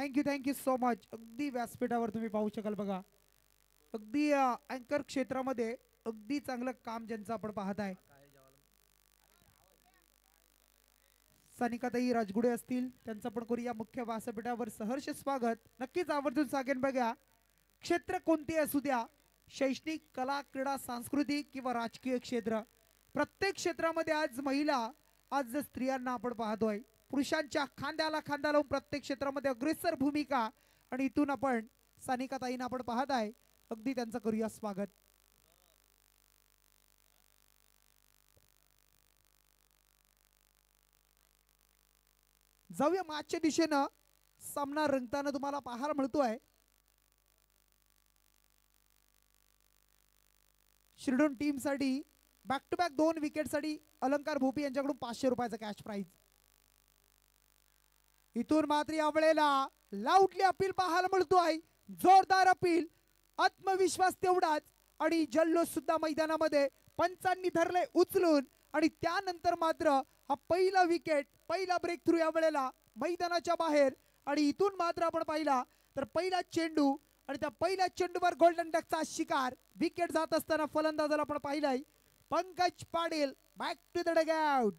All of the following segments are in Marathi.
Thank you so much. अगदी व्यासपीठावर तुम्ही पाहू शकाल बघा, अगदी अँकर क्षेत्रामध्ये अगदी चांगलं काम ज्यांचं आपण पाहत आहे. सानिकाताई राजगुडे असतील, त्यांचं पण करूया मुख्य व्यासपीठावर सहर्ष स्वागत. नक्कीच आवर्जून सांगेन बघा, क्षेत्र कोणते असू द्या, शैक्षणिक, कला, क्रीडा, सांस्कृतिक किंवा राजकीय क्षेत्र, प्रत्येक क्षेत्रामध्ये आज महिला, आज स्त्रियांना आपण पाहतोय पुरुषांच्या खांद्याला खांदा लावून प्रत्येक क्षेत्रामध्ये अग्रेसर भूमिका. आणि इथून आपण सानिकाताईंना आपण पाहत आहे, अगदी त्यांचं करूया स्वागत. जाऊया मॅचच्या दिशेनं. सामना रंगताना तुम्हाला पाहायला मिळतोय. शिरडोन टीम साठी बॅक टू बॅक 2 विकेट साठी अलंकार भोपी यांच्याकडून 500 रुपयाचा कॅश प्राइज. इथून मात्र या वेळेला लाऊडली अपील पाहायला मिळतोय, जोरदार अपील, आत्मविश्वास तेवढाच आणि जल्लोष सुद्धा मैदानामध्ये पंचांनी धरले उचलून. आणि त्यानंतर मात्र हा पहिला विकेट, पहिला ब्रेक थ्रू या वेळेला मैदानाच्या बाहेर. आणि इथून मात्र आपण पाहिला तर पहिला चेंडू आणि त्या पहिल्या चेंडूवर गोल्डन डकचा शिकार. विकेट जात असताना फलंदाजाला आपण पाहिलाय Pankaj Patil. Back to the dugout.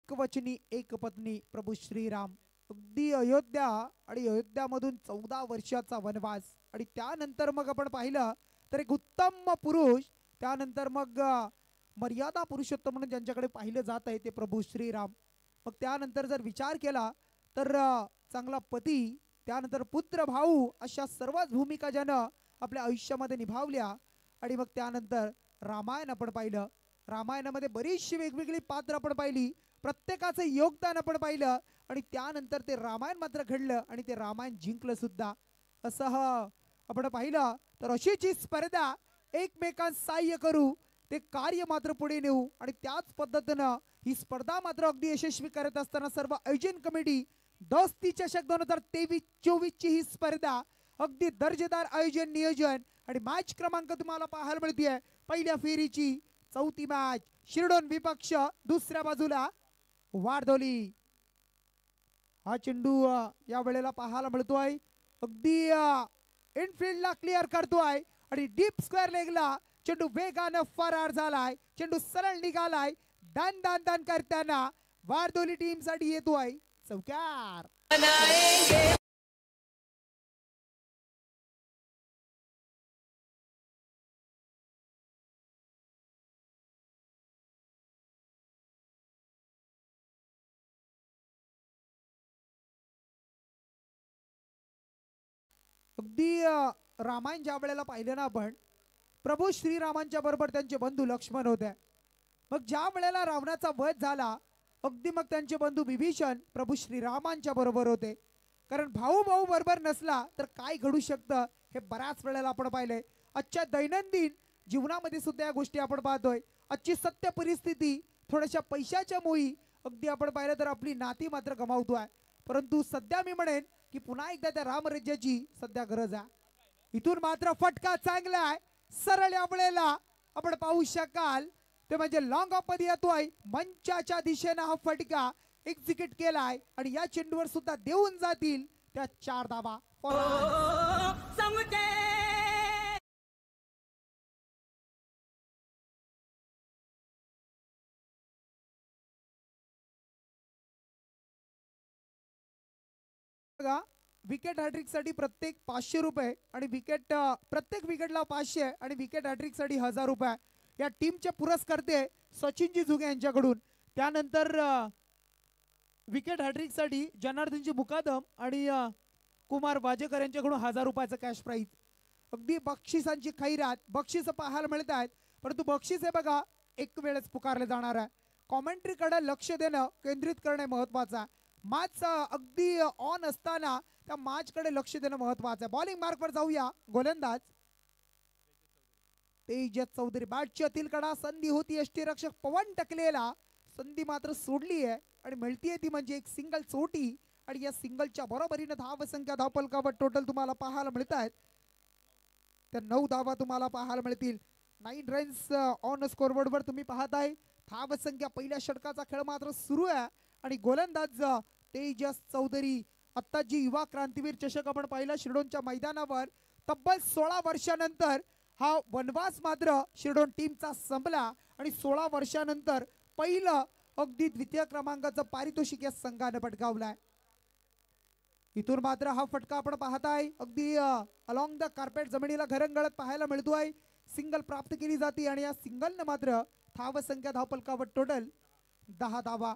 वचनी एक पत्नी प्रभू श्रीराम. अगदी अयोध्या आणि अयोध्यामधून 14 वर्षाचा वनवास आणि त्यानंतर मग आपण पाहिलं तर एक उत्तम पुरुष, त्यानंतर मग मर्यादा पुरुषोत्तम म्हणून ज्यांच्याकडे पाहिलं जात आहे ते प्रभू श्रीराम. मग त्यानंतर जर विचार केला तर चांगला पती, त्यानंतर पुत्र भाऊ, अशा सर्वच भूमिका ज्यानं आपल्या आयुष्यामध्ये निभावल्या. आणि मग त्यानंतर रामायण आपण पाहिलं. रामायणामध्ये बरीचशी वेगवेगळी पात्र आपण पाहिली, प्रत्येकाचं योगदान आपण पाहिलं. आणि त्यानंतर ते रामायण मात्र घडलं आणि ते रामायण जिंकलं सुद्धा. असं आपण पाहिलं तर अशीची स्पर्धा, एकमेकांस सहाय्य करू, ते कार्य मात्र पुढे नेऊ. आणि त्याच पद्धतीनं ही स्पर्धा मात्र अगदी यशस्वी करत असताना सर्व आयोजन कमिटी, दोस्ती चषक 2023-24 ची ही स्पर्धा अगदी दर्जेदार आयोजन, नियोजन आणि मॅच क्रमांक तुम्हाला पाहायला मिळते. पहिल्या फेरीची 4थी मॅच, शिरडोन विपक्ष, दुसऱ्या बाजूला वारदोली. हा चेंडू या वेळेला पाहायला मिळतोय, अगदी इनफिल्डला क्लिअर करतोय आणि डीप स्क्वेअर लेगला चेंडू वेगानं फरार झालाय. चेंडू सरळ निघालाय. दान दान दान करताना वारदोली टीम साठी येतोय चौकार. अगदी रामायण ज्या वेळेला पाहिलं ना आपण, प्रभू श्रीरामांच्या बरोबर त्यांचे बंधू लक्ष्मण होते. मग ज्या वेळेला रावणाचा वध झाला, अगदी मग त्यांचे बंधू विभीषण प्रभू श्रीरामांच्या बरोबर होते. कारण भाऊ भाऊ बरोबर नसला तर काय घडू शकतं हे बऱ्याच वेळेला आपण पाहिलंय. आजच्या दैनंदिन जीवनामध्ये सुद्धा या गोष्टी आपण पाहतोय. आजची सत्य परिस्थिती थोड्याशा पैशाच्या मुळी अगदी आपण पाहिलं तर आपली नाती मात्र गमावतोय. परंतु सध्या मी म्हणेन की पुन्हा एकदा त्या रामराज्याची सध्या गरज आहे. इथून मात्र फटका चांगला आहे, सरळ या वेळेला आपण पाहू शकाल ते म्हणजे लॉंग ऑफ मध्ये येतोय. मंचाच्या दिशेने हा फटका एक्झिक्यूट केलाय आणि या चेंडूवर सुद्धा देऊन जातील त्या 4 धावा. विकेट हॅट्रिक साठी प्रत्येक 500 रुपये आणि विकेट प्रत्येक विकेटला 500 आणि विकेट हॅट्रिक साठी 1000 रुपये या टीमचे पुरस्कर्ते सचिनजी जुगे यांच्याकडून. त्यानंतर विकेट हॅट्रिक साठी जनार्दनजी मुकादम आणि कुमार वाजेकर यांच्याकडून 1000 रुपयाचा कॅश प्राइज. अगदी बक्षिसांची खैरात, बक्षीस पाहायला मिळत आहेत, परंतु बक्षीस हे बघा एक वेळेस पुकारले जाणार आहे. कॉमेंट्रीकडे लक्ष देणं, केंद्रित करणे महत्वाचं आहे. मॅच अगदी ऑन असताना त्या मॅच कडे लक्ष देणं महत्वाचं आहे. बॉलिंग मार्कवर जाऊया. गोलंदाज तेजस चौधरी. बॅटची अतिल कडा, संधी होती यष्टीरक्षक पवन टकलेला, संधी मात्र सोडली आहे आणि मिळतीये ती म्हणजे एक सिंगल चोटी आणि या सिंगलच्या बरोबरीने धावसंख्या धावपलकावर टोटल तुम्हाला पाहायला मिळत आहेत त्या 9 धावा तुम्हाला पाहायला मिळतील 9 रन्स ऑन स्कोरबोर्डवर तुम्ही पाहताय धावसंख्या पहिल्या षटकाचा खेळ मात्र सुरू आहे आणि गोलंदाज तेजस चौधरी आता जी युवा क्रांतीवीर चषक आपण पाहिला शिरडोनच्या मैदानावर तब्बल 16 वर्षानंतर हा वनवास मात्र शिरडोन टीमचा संपला आणि 16 वर्षानंतर पहिलं अगदी द्वितीय क्रमांकाचं पारितोषिक या संघाने पटकावलंय इथून मात्र हा फटका आपण पाहताय अगदी अलॉंग द कार्पेट जमिनीला घरंगळत पाहायला मिळतोय सिंगल प्राप्त केली जाते आणि या सिंगलने मात्र धावसंख्या धावपलकावर टोटल 10 धावा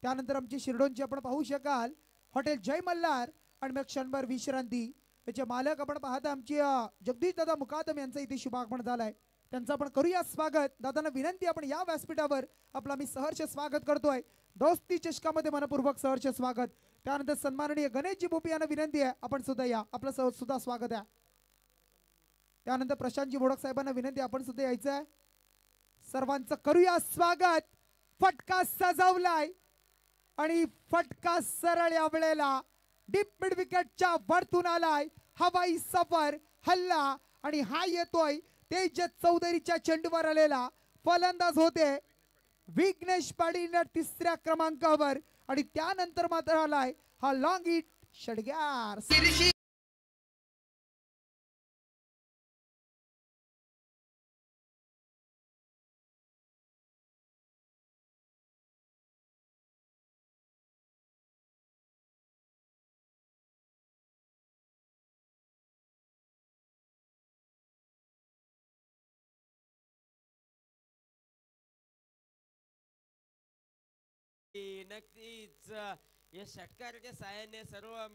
त्यानंतर आमची शिरडोनची आपण पाहू शकाल हॉटेल जय मल्हार आणि मग क्षणभर विश्रांती याचे मालक आपण पाहता आमचे जगदीश दादा मुकादम यांचं इथे शुभागमन झालंय त्यांचं आपण करूया स्वागत दादांना विनंती आपण या व्यासपीठावर आपला मी सहर्ष स्वागत करतोय दोस्ती चषकामध्ये मनपूर्वक सहर्ष स्वागत त्यानंतर सन्माननीय गणेशजी भोपी यांना विनंती आहे आपण सुद्धा या आपलं सुद्धा स्वागत आहे त्यानंतर प्रशांतजी मोडक साहेबांना विनंती आपण सुद्धा यायचं आहे सर्वांचं करूया स्वागत फटका सजवलाय आणि फटका सरळ या वेळेला डीप मिड विकेटच्या वरतून आलाय हवाई सफर हल्ला आणि हा येतोय तेजस चौधरीच्या चेंडूवर आलेला फलंदाज होते विघ्नेश पाटील तिसऱ्या क्रमांकावर आणि त्यानंतर मात्र आलाय हा लॉंग हिट षडग्यार नक्कीच या षटकाराच्या साहाय्याने सर्व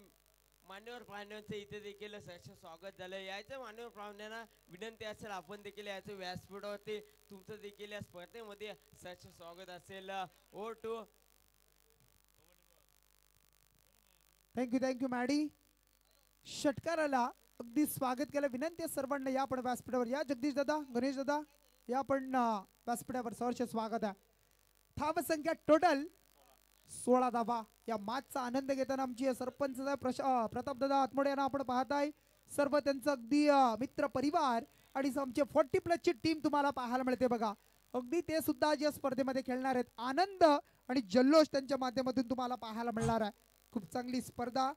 मान्यवर पाहुण्यांचं इथे देखील सहर्ष स्वागत झालं याचं मान्यवर पाहुण्यांना विनंती असेल आपण देखील याचं व्यासपीठावरती तुमचं देखील या स्पर्धेमध्ये सहर्ष स्वागत असेल ओ टू थँक्यू मॅडी षटकाराला अगदी स्वागत केलं विनंती आहे सर्वांना या पण व्यासपीठावर या जगदीश दादा गणेश दादा या पण व्यासपीठावर सहर्ष स्वागत आहे धावसंख्या टोटल 16 धावा या मॅचचा आनंद घेताना आमची सरपंच प्रताप दादा आत्मोडे यांना आपण पाहताय सर्व त्यांचं अगदी मित्र परिवार आणि आमचे 40+ ची टीम तुम्हाला पाहायला मिळते बघा अगदी ते सुद्धा या स्पर्धेमध्ये खेळणार आहेत आनंद आणि जल्लोष त्यांच्या माध्यमातून तुम्हाला पाहायला मिळणार आहे खूप चांगली स्पर्धा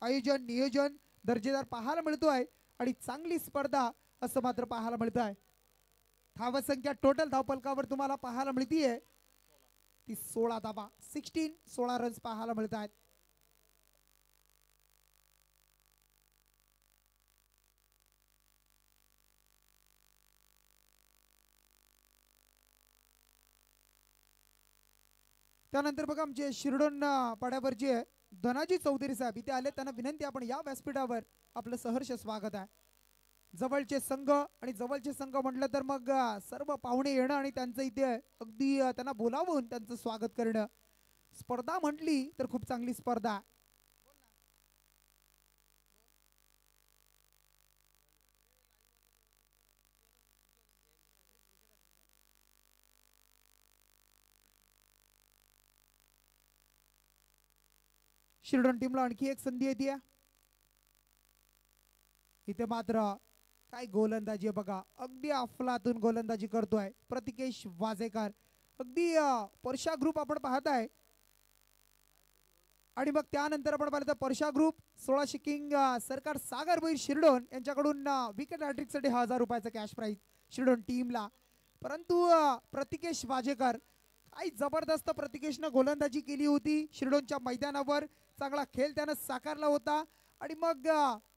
आयोजन नियोजन दर्जेदार पाहायला मिळतोय आणि चांगली स्पर्धा असं मात्र पाहायला मिळत आहे धावसंख्या टोटल धावपलकावर तुम्हाला पाहायला मिळतीये ती 16 धावा 16 रन्स पाहायला मिळत आहेत त्यानंतर बघा आमचे शिरडोन पाड्यावरचे धनाजी चौधरी साहेब इथे आले त्यांना विनंती आपण या व्यासपीठावर आपलं सहर्ष स्वागत आहे जवळचे संघ आणि जवळचे संघ म्हटलं तर मग सर्व पाहुणे येणं आणि त्यांचं इथे अगदी त्यांना बोलावून त्यांचं स्वागत करणं स्पर्धा म्हटली तर खूप चांगली स्पर्धा शिरडोन टीमला आणखी एक संधी येते इथे मात्र काय गोलंदाजी बघा अगदी अफलातून गोलंदाजी करतोय प्रतिकेश वाजेकर अगदी परशा ग्रुप आपण पाहताय आणि मग त्यानंतर आपण पाहिलं तर परशा ग्रुप 16 किंग सरकार सागर भैर शिरडोन यांच्याकडून विकेट हॅट्रिक साठी 1000 रुपयाचं कॅश प्राइज शिरडोन टीमला परंतु प्रतिकेश वाजेकर काही जबरदस्त प्रतिकेशनं गोलंदाजी केली होती शिरडोनच्या मैदानावर चांगला खेळ त्यानं साकारला होता आणि मग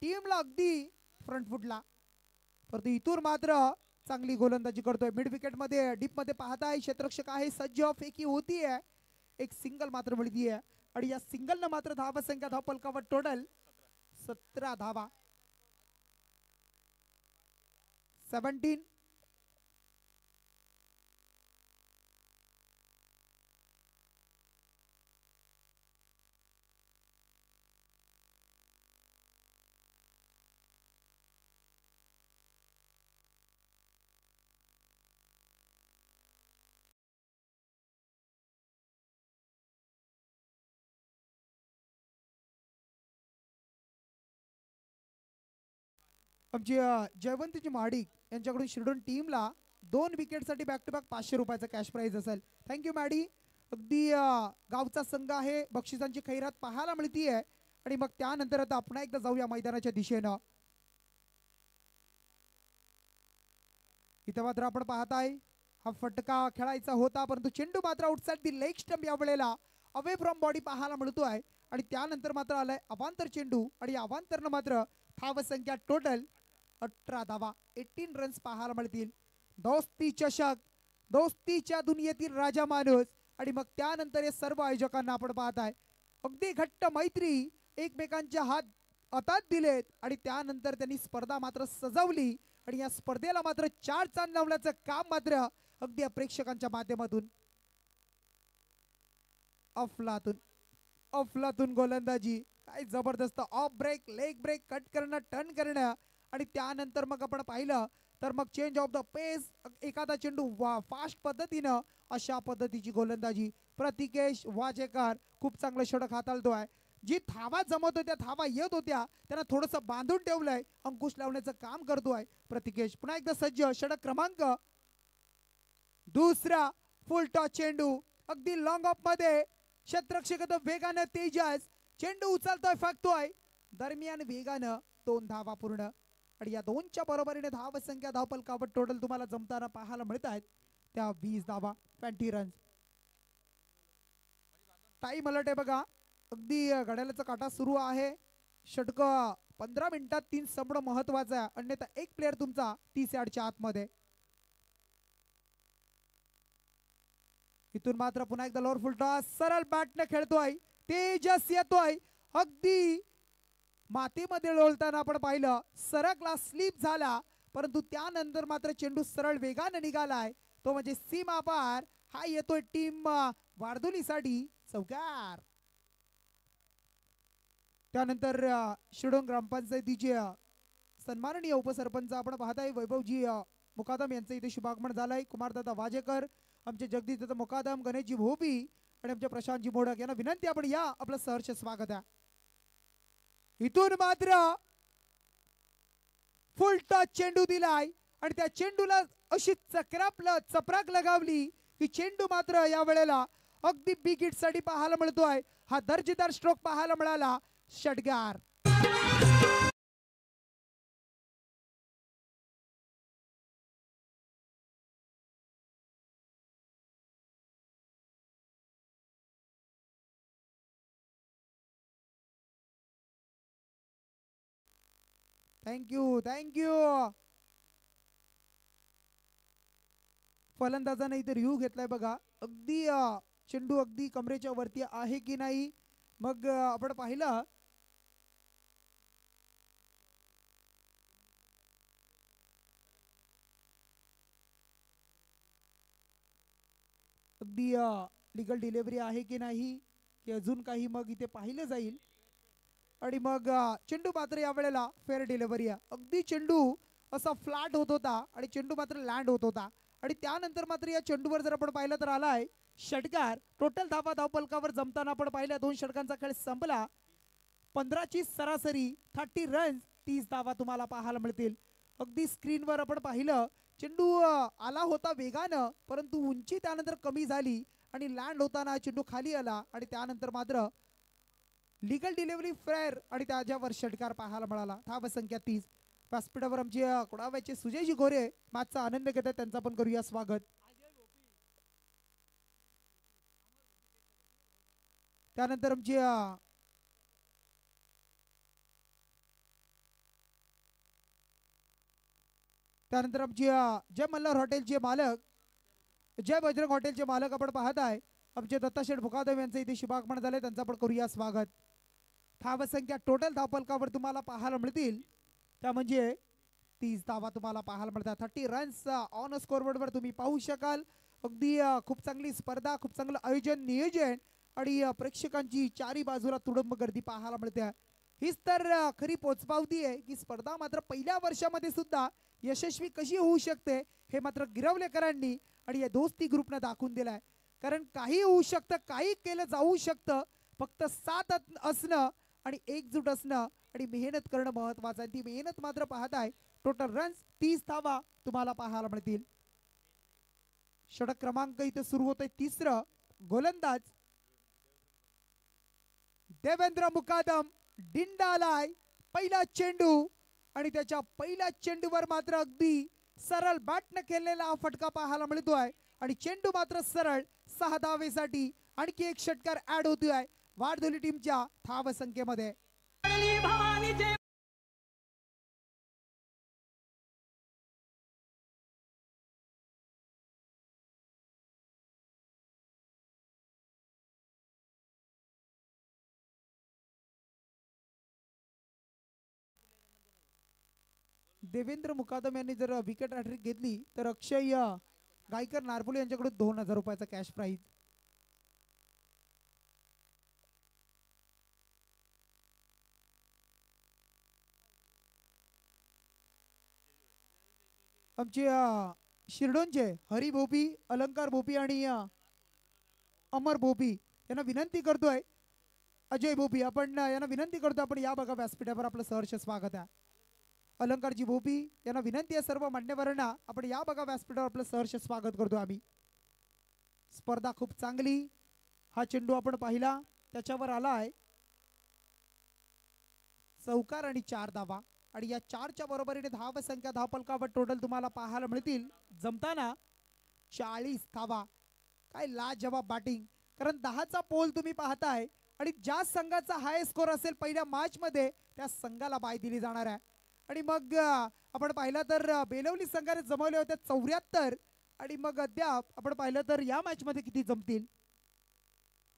टीमला अगदी फ्रंट फुटला परंतु इथून मात्र चांगली गोलंदाजी करतोय मिड विकेट मध्ये डीप मध्ये पाहताय क्षेत्ररक्षक आहे सज्ज फेकी होतीये एक सिंगल मात्र मिळतीये आणि या सिंगलनं मात्र धावसंख्या धावपलकावर टोटल 17 धावा 17 आमची जयवंतीची महाडिक यांच्याकडून शिरडून टीमला 2 विकेटसाठी बॅक टू बॅक 500 रुपयाचा कॅश प्राइज असेल. Thank you Maddy. अगदी गावचा संघ आहे, बक्षिसांची खैरात पाहायला मिळतीये. आणि मग त्यानंतर आता पुन्हा एकदा जाऊया मैदानाच्या दिशेनं. इथं मात्र आपण पाहताय हा फटका खेळायचा होता, परंतु चेंडू मात्र आउटसाइड दी लेग स्टंप या वेळेला अवे फ्रॉम बॉडी पाहायला मिळतोय. आणि त्यानंतर मात्र आलाय अवांतर चेंडू आणि अवांतरनं मात्र धाव संख्या टोटल 18 धावा, 18 रन्स पाहायला मिळतील. दोस्ती चषक, दोस्तीच्या दुनियेतील राजा माणूस. आणि मग त्यानंतर हे सर्व आयोजकांना आपण पाहताय अगदी घट्ट मैत्री एकमेकांच्या हातात दिलेत. आणि त्यानंतर त्यांनी स्पर्धा मात्र सजवली आणि या स्पर्धेला मात्र 4 चांद लावण्याचं काम मात्र अगदी प्रेक्षकांच्या माध्यमातून अफलातून गोलंदाजी, काय जबरदस्त off break, leg break, cut करणं, टर्न करणं. आणि त्यानंतर मग आपण पाहिलं तर मग चेंज ऑफ द पेस, एखादा चेंडू फास्ट पद्धतीनं, अशा पद्धतीची गोलंदाजी. प्रतिकेश वाजेकर खूप चांगलं षटक हाताळतोय. जी धावा जमत होत्या, धावा येत होत्या, त्यांना थोडंसं बांधून ठेवलंय, अंकुश लावण्याचं काम करतोय प्रतिकेश. पुन्हा एकदा सज्ज, षटक क्रमांक दुसरा. फुल टॉस चेंडू अगदी लॉंग ऑफ मध्ये क्षेत्ररक्षक वेगानं तेजस चेंडू उचलतोय, फेकतोय दरम्यान वेगानं. 2 धावा पूर्ण. आणि या 2च्या बरोबरीने धाव संख्या धावपलकावर टोटल तुम्हाला जमताना पाहायला मिळत आहेत त्या 20 धावा, 20 रन्स. टाइम अलर्ट आहे बघा, अगदी घड्याळाचा काटा सुरू आहे. षटक 15 मिनिटात 3 संपणं महत्वाचं आहे, अन्यथा एक प्लेअर तुमचा 30 यार्डच्या आतमध्ये. इथून मात्र पुन्हा एकदा लोअर फुल टॉस, सरळ बॅटने खेळतोय तेजस, येतोय अगदी मातीमध्ये लोळताना आपण पाहिलं, सरकला, स्लिप झाला, परंतु त्यानंतर मात्र चेंडू सरळ वेगाने निघालाय, तो म्हणजे सीमा पार. हा येतोय टीम वारदोलीसाठी चौकार. त्यानंतर शिरडोन ग्रामपंचायतीचे सन्माननीय उपसरपंच आपण पाहताय वैभवजी मुकादम यांचं इथे शुभागमन झालंय. कुमारदादा वाजेकर, आमचे जगदीशदादा मुकादम, गणेशजी भोपी आणि आमचे प्रशांतजी मोडक यांना विनंती आपण या, आपलं सहर्ष स्वागत आहे. इथून मात्र फुल टॉस चेंडू दिलाय आणि त्या चेंडूला अशी चपराक लगावली की चेंडू मात्र या वेळेला अगदी बिग हिट साठी पाहायला मिळतोय. हा दर्जेदार स्ट्रोक पाहायला मिळाला. षटकार. थँक्यू. फलंदाजाने इथे रिव्ह्यू घेतलाय बघा, अगदी चेंडू अगदी कमरेच्या वरती आहे की नाही. मग आपण पाहिलं अगदी लिगल डिलिव्हरी आहे की नाही, की अजून काही मग इथे पाहिलं जाईल. आणि मग चेंडू मात्र या वेळेला फेअर डिलिव्हरी आहे. अगदी चेंडू असा फ्लॅट होत होता आणि चेंडू मात्र लँड होत होता. आणि त्यानंतर मात्र या चेंडूवर जर आपण पाहिलं तर आलाय षटकार. टोटल धावा धावपलकावर जमताना आपण पाहिल्या 2 षटकांचा खेळ संपला. 15ची सरासरी, 30 रन्स, 30 धावा तुम्हाला पाहायला मिळतील. अगदी स्क्रीनवर आपण पाहिलं चेंडू आला होता वेगानं, परंतु उंची त्यानंतर कमी झाली आणि लँड होताना चेंडू खाली आला आणि त्यानंतर मात्र लीगल डिलिव्हरी फेअर आणि त्याच्यावर षटकार पाहायला मिळाला. धाव संख्या 30. व्यासपीठावर आमचे कुडाव्याचे सुजयजी गोरे मॅचचा आनंद घेतात, त्यांचा पण करूया स्वागत. त्यानंतर आमचे जय मल्हार हॉटेलचे मालक, जय बजरंग हॉटेलचे मालक आपण पाहत आहे आमचे दत्ताशेठ मुकादम यांचं इथे शुभागमन झाले, त्यांचा पण करूया स्वागत. धाव संख्या टोटल धावपलकावर तुम्हाला पाहायला मिळतील त्या म्हणजे 30 धावा तुम्हाला पाहायला मिळतात. 30 रन्स ऑन स्कोरबोर्डवर तुम्ही पाहू शकाल. अगदी खूप चांगली स्पर्धा, खूप चांगलं आयोजन, नियोजन आणि प्रेक्षकांची चारी बाजूला तुडुंब गर्दी पाहायला मिळते. हीच तर खरी पोचपावती आहे की स्पर्धा मात्र पहिल्या वर्षामध्ये सुद्धा यशस्वी कशी होऊ शकते हे मात्र गिरवलेकरांनी आणि या दोस्ती ग्रुपने दाखवून दिलाय. कारण काही होऊ शकतं, काही केलं जाऊ शकतं, फक्त साथ असणं आणि एकजूट असणं आणि मेहनत करणं महत्वाचं आहे. ती मेहनत मात्र पाहताय. टोटल रन्स 30 धावा तुम्हाला पाहायला मिळतील. षटक क्रमांक इथे सुरू होतोय. तिसरं गोलंदाज देवेंद्र मुकादम. डिंडालाय पहिला चेंडू आणि त्याच्या पहिल्या चेंडूवर मात्र अगदी सरळ बॅटने खेळलेला हा फटका पाहायला मिळतोय आणि चेंडू मात्र सरळ 6 धावेसाठी आणखी एक षटकार ऍड होतोय वारदोली टीमच्या धाव संख्येमध्ये. देवेंद्र मुकादम यांनी जर विकेट हॅट्रिक घेतली तर अक्षय गायकर नारपोली यांच्याकडून 2000 रुपयाचा कॅश प्राइज. आमचे शिरडोनचे हरी भोपी, अलंकार भोपी आणि अमर भोपी यांना विनंती करतोय. अजय भोपी आपण यांना विनंती करतो आपण या बघा व्यासपीठावर आपलं सहर्ष स्वागत आहे. अलंकारजी भोपी यांना विनंती आहे सर्व मान्यवरांना आपण या बघा व्यासपीठावर आपलं सहर्ष स्वागत करतो आम्ही. स्पर्धा खूप चांगली. हा चेंडू आपण पाहिला त्याच्यावर आलाय चौकार आणि 4 धावा आणि या 4च्या बरोबरीने धाव संख्या धावफलकावर टोटल तुम्हाला पाहायला मिळतील जमताना 40 धावा. काय लाजवाब बॅटिंग. कारण 10चा पोल तुम्ही पाहताय आणि ज्या संघाचा हाय स्कोर असेल पहिल्या मॅच मध्ये त्या संघाला बाय दिली जाणार आहे. आणि मग आपण पाहिलं तर बेलवली संघाने जमवले होते 74 आणि मग अद्याप आपण पाहिलं तर या मॅच मध्ये किती जमतील.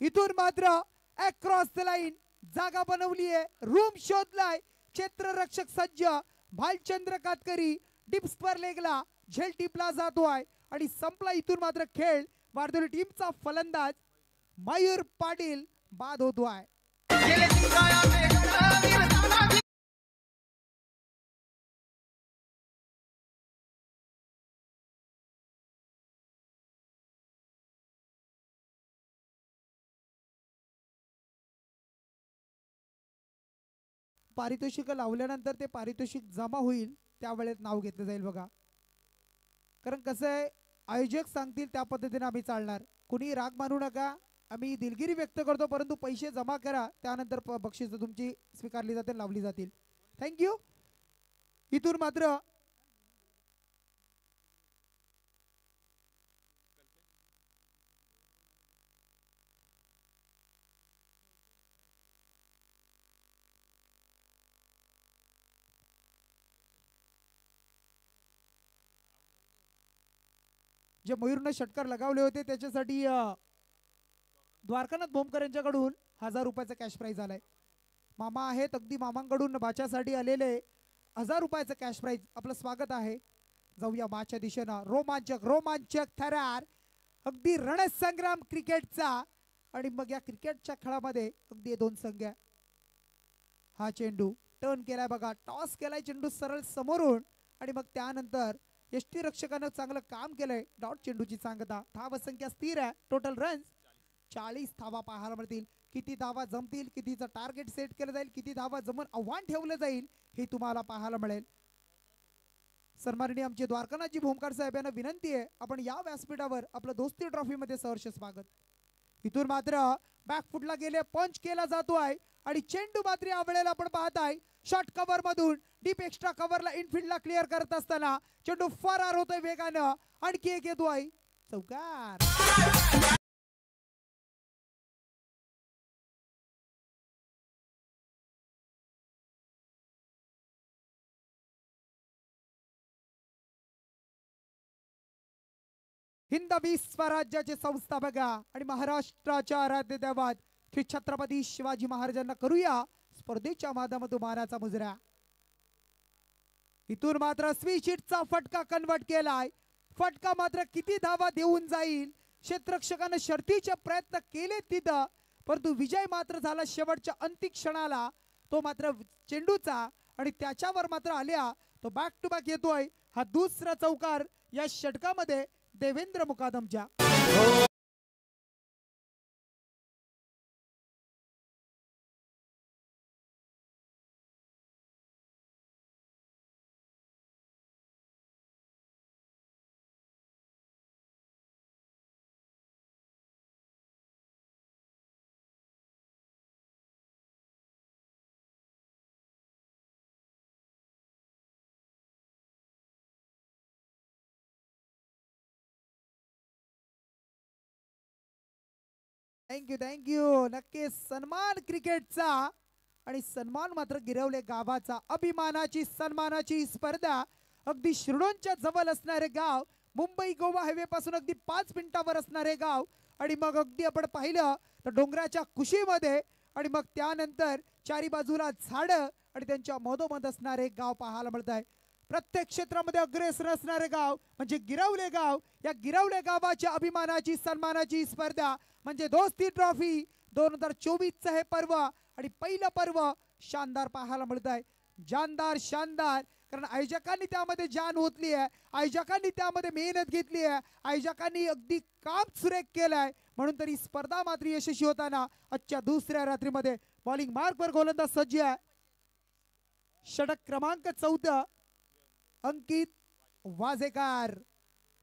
इथून मात्र अक्रॉस द लाईन जागा बनवली आहे. रूम शोधलाय. क्षेत्ररक्षक सज्ज भालचंद्र कातकरी डिप्सपर लेगला झेल टिपला जातोय आणि संपला इथून मात्र खेळ. वारदोली टीमचा फलंदाज मयूर पाटील बाद होतोय. पारितोषिक लावल्यानंतर ते पारितोषिक जमा होईल त्यावेळेस नाव घेतलं जाईल बघा. कारण कसं आहे आयोजक सांगतील त्या पद्धतीने आम्ही चालणार. कुणी राग मानू नका. आम्ही दिलगिरी व्यक्त करतो परंतु पैसे जमा करा त्यानंतर बक्षीस तुमची स्वीकारली जातील लावली जातील. थँक्यू. इथून मात्र जे मयूरने षटकार लगावले होते त्याच्यासाठी द्वारकानाथ भोमकर यांच्याकडून 1000 रुपयाचा कॅश प्राइज आलाय. मामा आहेत अगदी मामांकडून बाच्यासाठी आलेले 1000 रुपयाचं कॅश प्राइज आपलं स्वागत आहे. जाऊया माच्या दिशेनं. रोमांचक रोमांचक थरार अगदी रणसंग्राम क्रिकेटचा आणि मग या क्रिकेटच्या खेळामध्ये अगदी 2 संघ. हा चेंडू टर्न केलाय बघा. टॉस केलाय चेंडू सरळ समोरून आणि मग त्यानंतर यष्टी रक्षकानं चांगलं काम केलंय. डॉट चेंडूची सांगता. धाव संख्या स्थिर आहे. टोटल रन्स 40 धावा पाहायला मिळतील. किती धावा जमतील, कितीचं टार्गेट सेट केलं जाईल, किती धावा जमून आव्हान ठेवलं जाईल हे तुम्हाला पाहायला मिळेल. सन्माननीय आमचे द्वारकानाथजी भोमकर साहेब यांना विनंती आहे आपण या व्यासपीठावर आपलं दोस्ती ट्रॉफी मध्ये सहर्ष स्वागत. इथून मात्र बॅकफुटला गेले पंच केला जातोय आणि चेंडू मात्र यावेळेला आपण पाहताय शॉर्ट कव्हर मधून डीप एक्स्ट्रा कव्हरला इनफिल्डला क्लिअर करत असताना चेंडू फरार होतोय वेगानं. आणखी एक येतोय चौकार. हिंदवी स्वराज्याचे संस्थापक आणि महाराष्ट्राच्या आराध्य दैवत श्री छत्रपती शिवाजी महाराजांना करूया स्पर्धेच्या माध्यमातून मानाचा मुजरा. इथून मात्र स्वीशीटचा फटका कन्वर्ट केलाय. फटका मात्र किती धावा देऊन जाईल. क्षेत्ररक्षकाने शर्तीचे प्रयत्न केले तिथं परंतु विजय मात्र झाला शेवटच्या अंतिम क्षणाला. तो मात्र चेंडूचा आणि त्याच्यावर मात्र आल्या तो बॅक टू बॅक येतोय. हा दुसरा चौकार या षटकामध्ये देवेंद्र मुकादमच्या. थँक्यू नक्कीच सन्मान क्रिकेटचा आणि सन्मान मात्र गिरवले गावाचा अभिमानाची सन्मानाची स्पर्धा अगदी शिरडोनच्या जवळ असणारे गाव मुंबई गोवा हायवे पासून अगदी 5 मिनिटावर असणारे गाव आणि मग अगदी आपण पाहिलं तर डोंगराच्या कुशीमध्ये आणि मग त्यानंतर चारी बाजूला झाडं आणि त्यांच्या मधोमध असणारे गाव पाहायला मिळत आहे प्रत्येक क्षेत्रामध्ये अग्रेसर असणारे गाव म्हणजे गिरवले गाव या गिरवले गावाच्या अभिमानाची सन्मानाची स्पर्धा म्हणजे दोस्ती ट्रॉफी 2024 हे पर्व आणि पहिलं पर्व शानदार पाहायला मिळत आहे जानदार शानदार कारण आयोजकांनी त्यामध्ये जान ओतली आहे आयोजकांनी त्यामध्ये मेहनत घेतली आहे आयोजकांनी अगदी काम सुरेख केलंय म्हणून तरी स्पर्धा मात्र यशस्वी होताना आजच्या दुसऱ्या रात्रीमध्ये बॉलिंग मार्कवर गोलंदाज सज्ज आहे षटक क्रमांक 14 अंकित वाजेकर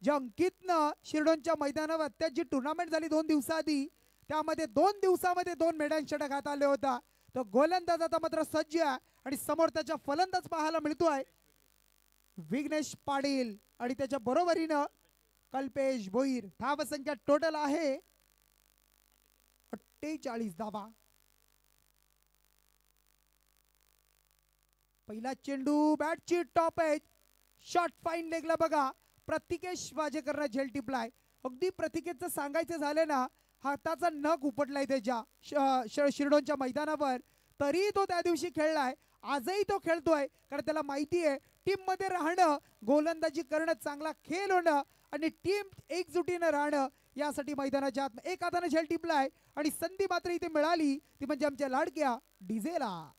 ज्या अंकितनं शिरडोनच्या मैदानावर त्यात जी टुर्नामेंट झाली 2 दिवसाआधी त्यामध्ये 2 दिवसामध्ये 2 मेडन षटक हाताळले होता तो गोलंदाज आता मात्र सज्ज आहे आणि समोर त्याच्या फलंदाज पाहायला मिळतोय विघ्नेश पाटील आणि त्याच्या बरोबरीनं कल्पेश भोईर धावसंख्या टोटल आहे 48 धावा पहिला चेंडू बॅटची टॉप एज शॉट फाईन लेगला बघा प्रतिकेश वाजेकरनं झेल टिपलाय अगदी प्रतिकेशचं सांगायचं झालं ना हाताचा नख उपटलाय त्याच्या शिरडोनच्या मैदानावर तरी तो त्या दिवशी खेळलाय आजही तो खेळतोय कारण त्याला माहिती आहे टीम मध्ये राहणं गोलंदाजी करणं चांगला खेळ होणं आणि टीम एकजुटीनं राहणं यासाठी मैदानाच्या आत एक हाताने झेल टिपलाय आणि संधी मात्र इथे मिळाली ती म्हणजे आमच्या लाडक्या डीजेला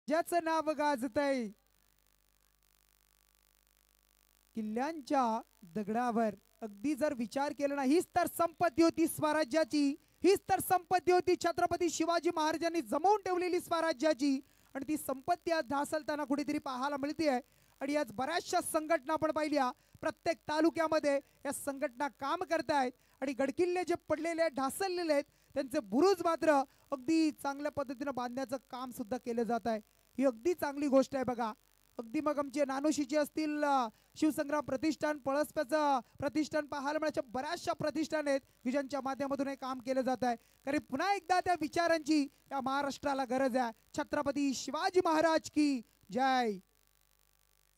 ज्याचं नाव गाजतय किल्ल्यांच्या दगडावर अगदी जर विचार केला ना हीच तर संपत्ती होती स्वराज्याची हीच तर संपत्ती होती छत्रपती शिवाजी महाराजांनी जमवून ठेवलेली स्वराज्याची आणि ती संपत्ती आज ढासळताना कुठेतरी पाहायला मिळते आणि आज बऱ्याचशा संघटना आपण पाहिल्या प्रत्येक तालुक्यामध्ये या संघटना काम करतायत आणि गडकिल्ले जे पडलेले आहेत ढासळलेले आहेत त्यांचे बुरुज मात्र अगदी चांगल्या पद्धतीने बांधण्याचं काम सुद्धा केलं जात आहे ही अगदी चांगली गोष्ट आहे बघा अगदी मग आमचे नानोशीचे असतील शिवसंग्राम प्रतिष्ठान पळसप्याचं प्रतिष्ठान पाहायला मिळायच्या बऱ्याचशा प्रतिष्ठान आहेत की ज्यांच्या माध्यमातून हे काम केलं जात आहे कारण पुन्हा एकदा त्या विचारांची या महाराष्ट्राला गरज आहे छत्रपती शिवाजी महाराज की जय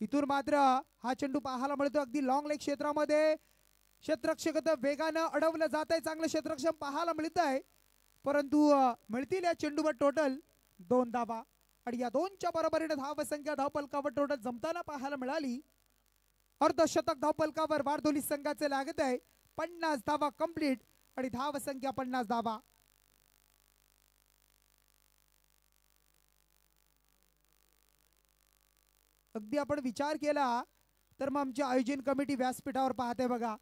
इथून मात्र हा चेंडू पाहायला मिळतो अगदी लॉंग लेग क्षेत्रामध्ये क्षेत्ररक्षक वेगानं अडवलं जात आहे चांगलं क्षेत्ररक्षण पाहायला मिळत आहे परंतु मिळतील या चेंडूवर टोटल 2 धावा आणि या 2च्या बरोबरीने धावसंख्या धावपलकावर टोटल जमताना पाहायला मिळाली अर्धशतक धावपलकावर वारदोली संघाचे लागत आहे 50 धावा कंप्लीट आणि धावसंख्या 50 धावा अगदी आपण विचार केला तर मग आमची आयोजन कमिटी व्यासपीठावर पाहते बघा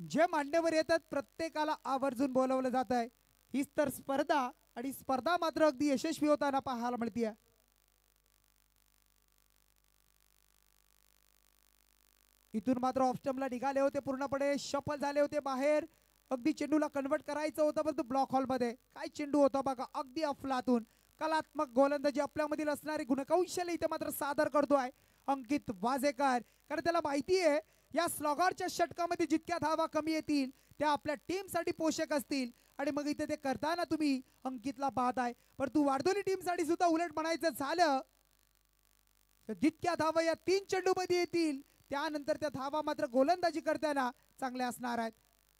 जे मान्यवर येतात प्रत्येकाला आवर्जून बोलवलं जात आहे हीच तर स्पर्धा आणि स्पर्धा मात्र अगदी यशस्वी होताना पाहायला मिळते इथून मात्र ऑफस्टम्पला निघाले होते पूर्णपणे शफल झाले होते बाहेर अगदी चेंडूला कन्वर्ट करायचं होतं परंतु ब्लॉक हॉल मध्ये काय चेंडू होता बघा अगदी अफलातून कलात्मक गोलंदाजी आपल्यामधील असणारे गुणकौशल्य इथे मात्र सादर करतोय अंकित वाजेकर कारण त्याला माहिती आहे या स्लॉगरच्या षटकामध्ये जितक्या धावा कमी येतील त्या आपल्या टीम साठी पोषक असतील आणि मग इथे ते करताना तुम्ही अंकितला पाहताय परंतु वारदोली टीम साठी सुद्धा उलट म्हणायचं झालं जितक्या धावा या 3 चेंडू मध्ये येतील त्यानंतर त्या धावा मात्र गोलंदाजी करताना चांगल्या असणार आहेत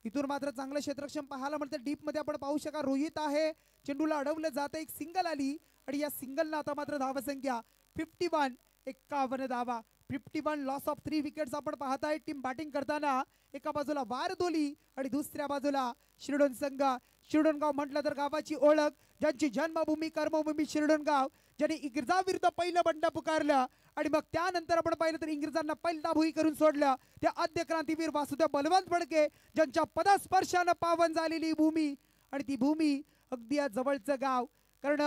इथून मात्र चांगलं क्षेत्ररक्षण पाहायला मिळतं डीप मध्ये आपण पाहू शका रोहित आहे चेंडूला अडवलं जात एक सिंगल आली आणि या सिंगलनं आता मात्र धावसंख्या 51 धावा 51 लॉस ऑफ 3 विकेट्स आपण पाहताय टीम बॅटिंग करताना एका बाजूला वारदोली आणि दुसऱ्या बाजूला शिरडोन संघ शिरडोनगाव म्हटलं तर गावाची ओळख ज्यांची जन्मभूमी कर्मभूमी शिरडोनगाव ज्यांनी इंग्रजाविरुद्ध पहिलं बंड पुकारलं आणि मग त्यानंतर आपण पाहिलं तर इंग्रजांना पहिला भुई करून सोडलं त्या आद्य क्रांतीवीर वासुदेव बलवंत फडके ज्यांच्या पदस्पर्शानं पावन झालेली भूमी आणि ती भूमी अगदी या जवळचं गाव कारण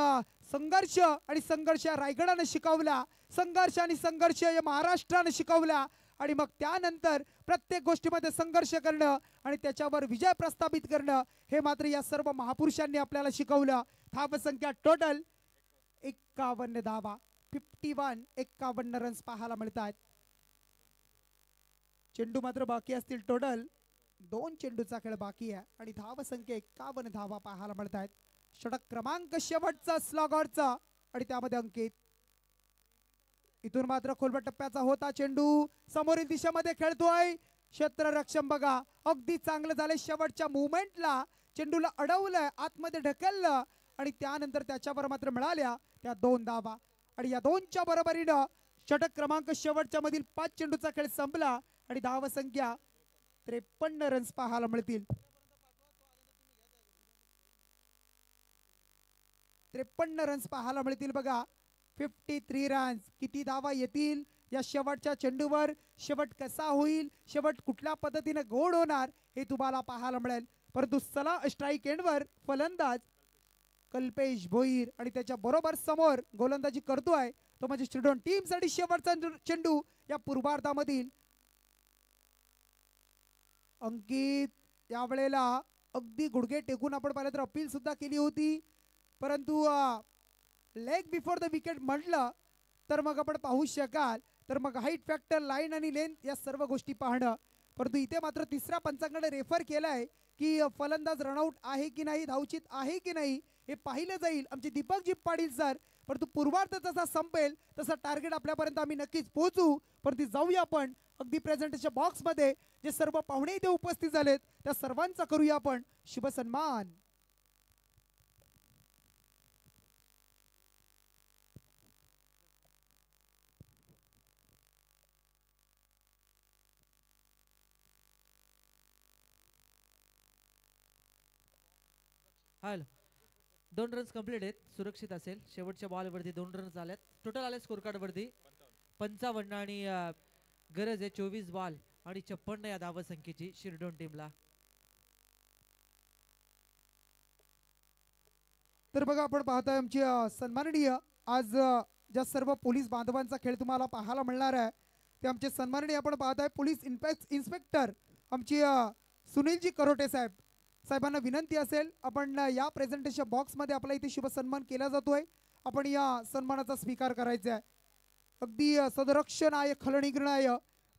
संघर्ष आणि संघर्ष रायगडाने शिकवला संघर्ष आणि संघर्ष या महाराष्ट्राने शिकवला आणि मग त्यानंतर प्रत्येक गोष्टीमध्ये संघर्ष करणं आणि त्याच्यावर विजय प्रस्थापित करणं हे मात्र या सर्व महापुरुषांनी आपल्याला शिकवलं. धावसंख्या टोटल 51 धावा, 51 रन्स पाहायला मिळतात. चेंडू मात्र बाकी असतील. टोटल 2 चेंडूचा खेळ बाकी आहे आणि धावसंख्या 51 धावा पाहायला मिळतात. षटक क्रमांक शेवटचा स्लॉगरचा आणि त्यामध्ये अंकित. इथून मात्र खोलवर टप्प्याचा होता चेंडू समोरील दिशेमध्ये खेळतोय. क्षेत्ररक्षण बघा अगदी चांगलं झालंय. शेवटच्या मुवमेंटला चेंडूला अडवलंय, आतमध्ये ढकललं आणि त्यानंतर त्याच्यावर मात्र मिळाल्या त्या 2 धावा आणि या 2च्या बरोबरीनं षटक क्रमांक शेवटच्या मधील 5 चेंडूचा खेळ संपला आणि धावसंख्या 53 रन्स पाहायला मिळतील. 53 रन्स पाहायला मिळतील बघा. 53 रन्स. किती धावा येतील या शेवटच्या चेंडूवर, शेवट कसा होईल, शेवट कुठल्या पद्धतीने गोड होणार हे तुम्हाला पाहायला मिळेल. परंतु चला स्ट्राईक एंडवर फलंदाज कल्पेश भोईर आणि त्याच्या बरोबर समोर गोलंदाजी करतोय तो म्हणजे श्रीडोन टीम साठी शेवटचा चेंडू या पूर्वार्धामधील अंकित. यावेळेला अगदी गुडघे टेकून आपण पाहिलं तर अपील सुद्धा केली होती, परंतु लेग बिफोर द विकेट म्हटलं तर मग आपण पाहू शकाल तर मग हाईट फॅक्टर, लाईन आणि लेंथ या सर्व गोष्टी पाहणं. परंतु इथे मात्र तिसऱ्या पंचांकडे रेफर केलाय की फलंदाज रनआउट आहे की नाही, धावचित आहे की नाही हे पाहिलं जाईल आमचे दीपकजी पाटील सर. परंतु पूर्वार्ध जसा संपेल तसा टार्गेट आपल्यापर्यंत आम्ही नक्कीच पोहोचू. परंतु जाऊया आपण अगदी प्रेझेंटेशन बॉक्स मध्ये जे सर्व पाहुणे इथे उपस्थित झालेत त्या सर्वांचा करूया आपण शुभ सन्मान. हाल 2 रन्स कंप्लीट आहेत. सुरक्षित असेल. शेवटच्या बॉलवरती 2 रन्स आलेत. टोटल आले स्कोर कार्ड वरती 55 आणि गरज आहे 24 बॉल आणि 56 या धावा संख्येची शिरडोन टीमला. तर बघा आपण पाहताय आमची सन्माननीय आज ज्या सर्व पोलीस बांधवांचा खेळ तुम्हाला पाहायला मिळणार आहे ते आमचे सन्माननीय आपण पाहताय पोलीस इन्स्पेक्टर आमची सुनीलजी करोटे साहेबांना विनंती असेल आपण या प्रेझेंटेशन बॉक्स मध्ये आपला इथे शुभ सन्मान केला जातोय. आपण या सन्मानाचा स्वीकार करायचा आहे. अगदी सदरक्षणाय खलनिग्रणाय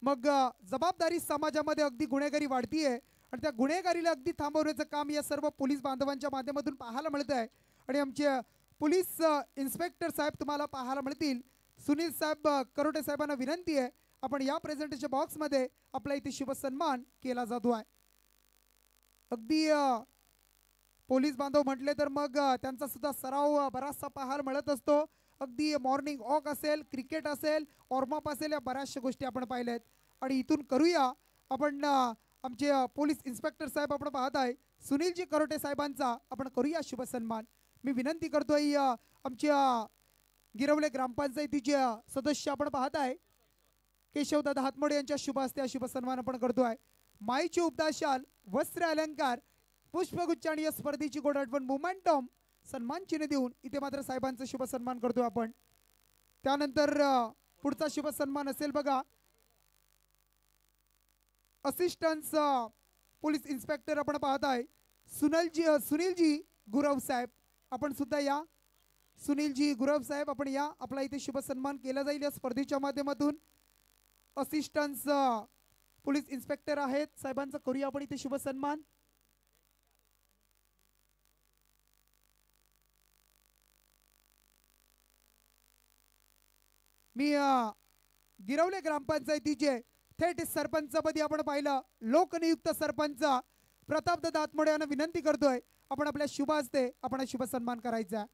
मग जबाबदारी समाजामध्ये अगदी गुन्हेगारी वाढतीये आणि त्या गुन्हेगारीला अगदी थांबवण्याचं काम या सर्व पोलीस बांधवांच्या माध्यमातून पाहायला मिळत आहे. आणि आमचे पोलीस इन्स्पेक्टर साहेब तुम्हाला पाहायला मिळतील. सुनील साहेब करोटे साहेबांना विनंती आहे आपण या प्रेझेंटेशन बॉक्स मध्ये आपला इथे शुभ सन्मान केला जातो आहे. अगदी पोलीस बांधव म्हटले तर मग त्यांचा सुद्धा सराव बराचसा पाहायला मिळत असतो. अगदी मॉर्निंग वॉक असेल, क्रिकेट असेल, वॉर्मअप असेल, या बऱ्याचशा गोष्टी आपण पाहिल्यात. आणि इथून करूया आपण आमचे पोलीस इन्स्पेक्टर साहेब आपण पाहत आहे सुनीलजी करोटे साहेबांचा आपण करूया शुभ सन्मान. मी विनंती करतोय आमच्या गिरवले ग्रामपंचायतीचे सदस्य आपण पाहत आहे केशवदादा हातमोडे यांच्या शुभ हस्ते शुभ सन्मान आपण करतोय. माईची उपदाशाल, वस्त्र अलंकार, पुष्पगुच्छ आणि या स्पर्धेची गोड आठवण मोमेंटम सन्मान चिन्ह देऊन इथे मात्र साहेबांचा शुभ सन्मान करतोय आपण. त्यानंतर पुढचा शुभ सन्मान असेल बघा असिस्टंट पोलीस इन्स्पेक्टर आपण पाहत आहे सुनीलजी गुरव साहेब. आपण सुद्धा या सुनीलजी गुरव साहेब आपण या आपला इथे शुभ सन्मान केला जाईल या स्पर्धेच्या माध्यमातून. असिस्टंट पोलीस इन्स्पेक्टर आहेत साहेबांचा करूया आपण इथे शुभ सन्मान. मी गिरवले ग्रामपंचायतीचे थेट सरपंचपदी आपण पाहिलं लोकनियुक्त सरपंच प्रतापदादा हातमोडे यांना विनंती करतोय आपण आपल्या शुभ हस्ते आपण शुभ सन्मान करायचा.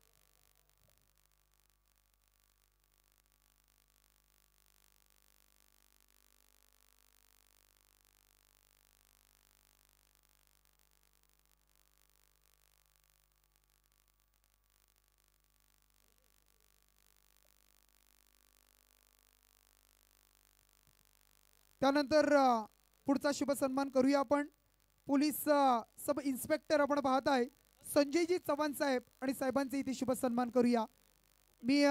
त्यानंतर पुढचा शुभ सन्मान करूया आपण पोलीस सब इन्स्पेक्टर आपण पाहत आहे संजयजी चव्हाण साहेब आणि साहेबांचे इथे शुभ सन्मान करूया. मी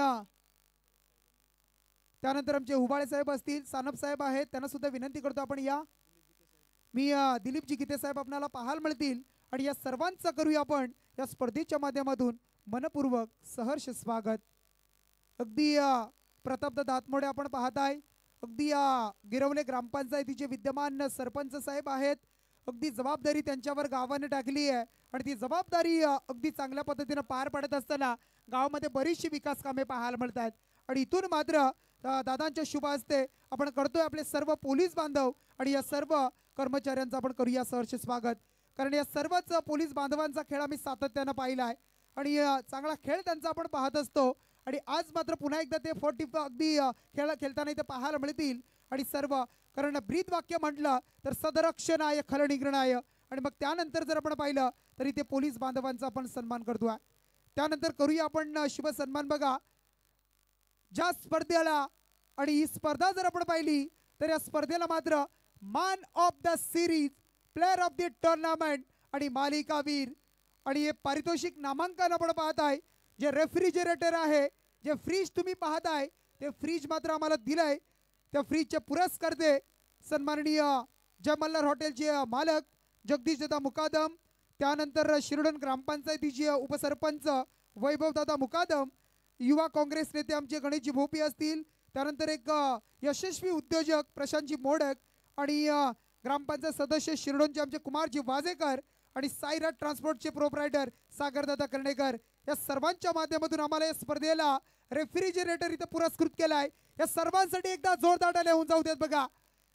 त्यानंतर आमचे उबाळे साहेब असतील, सानप साहेब आहेत, त्यांना सुद्धा विनंती करतो आपण या. मी दिलीपजी गीते साहेब आपल्याला पाहायला मिळतील आणि या सर्वांचं करूया आपण या स्पर्धेच्या माध्यमातून मनपूर्वक सहर्ष स्वागत. अगदी प्रतापदादा हातमोडे आपण पाहताय, अगदी गिरवले ग्रामपंचायतीचे विद्यमान सरपंच साहेब आहेत. अगदी जबाबदारी त्यांच्यावर गावाने टाकली आहे आणि ती जबाबदारी अगदी चांगल्या पद्धतीने पार पडत असताना गावामध्ये बरीचशी विकास कामे पाहायला मिळतात. आणि इथून मात्र दादांच्या शुभ हस्ते आपण करतोय आपले सर्व पोलीस बांधव आणि या सर्व कर्मचाऱ्यांचं आपण करूया सहर्ष स्वागत. कारण या सर्वच पोलीस बांधवांचा खेळ आम्ही सातत्यानं पाहिला आहे आणि चांगला खेळ त्यांचा आपण पाहत असतो. आणि आज मात्र पुन्हा एकदा ते 40 अगदी खेळ खेळताना इथे पाहायला मिळतील. आणि सर्व कारण ब्रीद वाक्य म्हटलं तर सदरक्षणाय खलनिग्रणाय आणि मग त्यानंतर जर आपण पाहिलं तर इथे पोलीस बांधवांचा आपण सन्मान करतोय. त्यानंतर करूया आपण शुभ सन्मान. बघा ज्या स्पर्धेला आणि ही स्पर्धा जर आपण पाहिली तर या स्पर्धेला मात्र man of the series, player of the tournament आणि मालिकावीर आणि हे पारितोषिक नामांकन आपण पाहताय. जे रेफ्रिजरेटर आहे, जे फ्रीज तुम्ही पाहताय ते फ्रीज मात्र आम्हाला दिलंय. त्या फ्रीजचे पुरस्कर्ते सन्माननीय जय मल्हार हॉटेलचे मालक जगदीश दादा मुकादम, त्यानंतर शिरोडण ग्रामपंचायतीचे उपसरपंच वैभवदादा मुकादम, युवा काँग्रेस नेते आमचे गणेशजी भोपी असतील, त्यानंतर एक यशस्वी उद्योजक प्रशांतजी मोडक आणि ग्रामपंचायत सदस्य शिरोडणचे आमचे कुमारजी वाजेकर आणि साईराज ट्रान्सपोर्टचे प्रोप्रायटर सागरदादा कर्णेकर या सर्वांच्या माध्यमातून आम्हाला या स्पर्धेला रेफ्रिजरेटर इथं पुरस्कृत केलाय. या सर्वांसाठी एकदा जोरदार टाळ्या होऊन जाऊ देत बघा.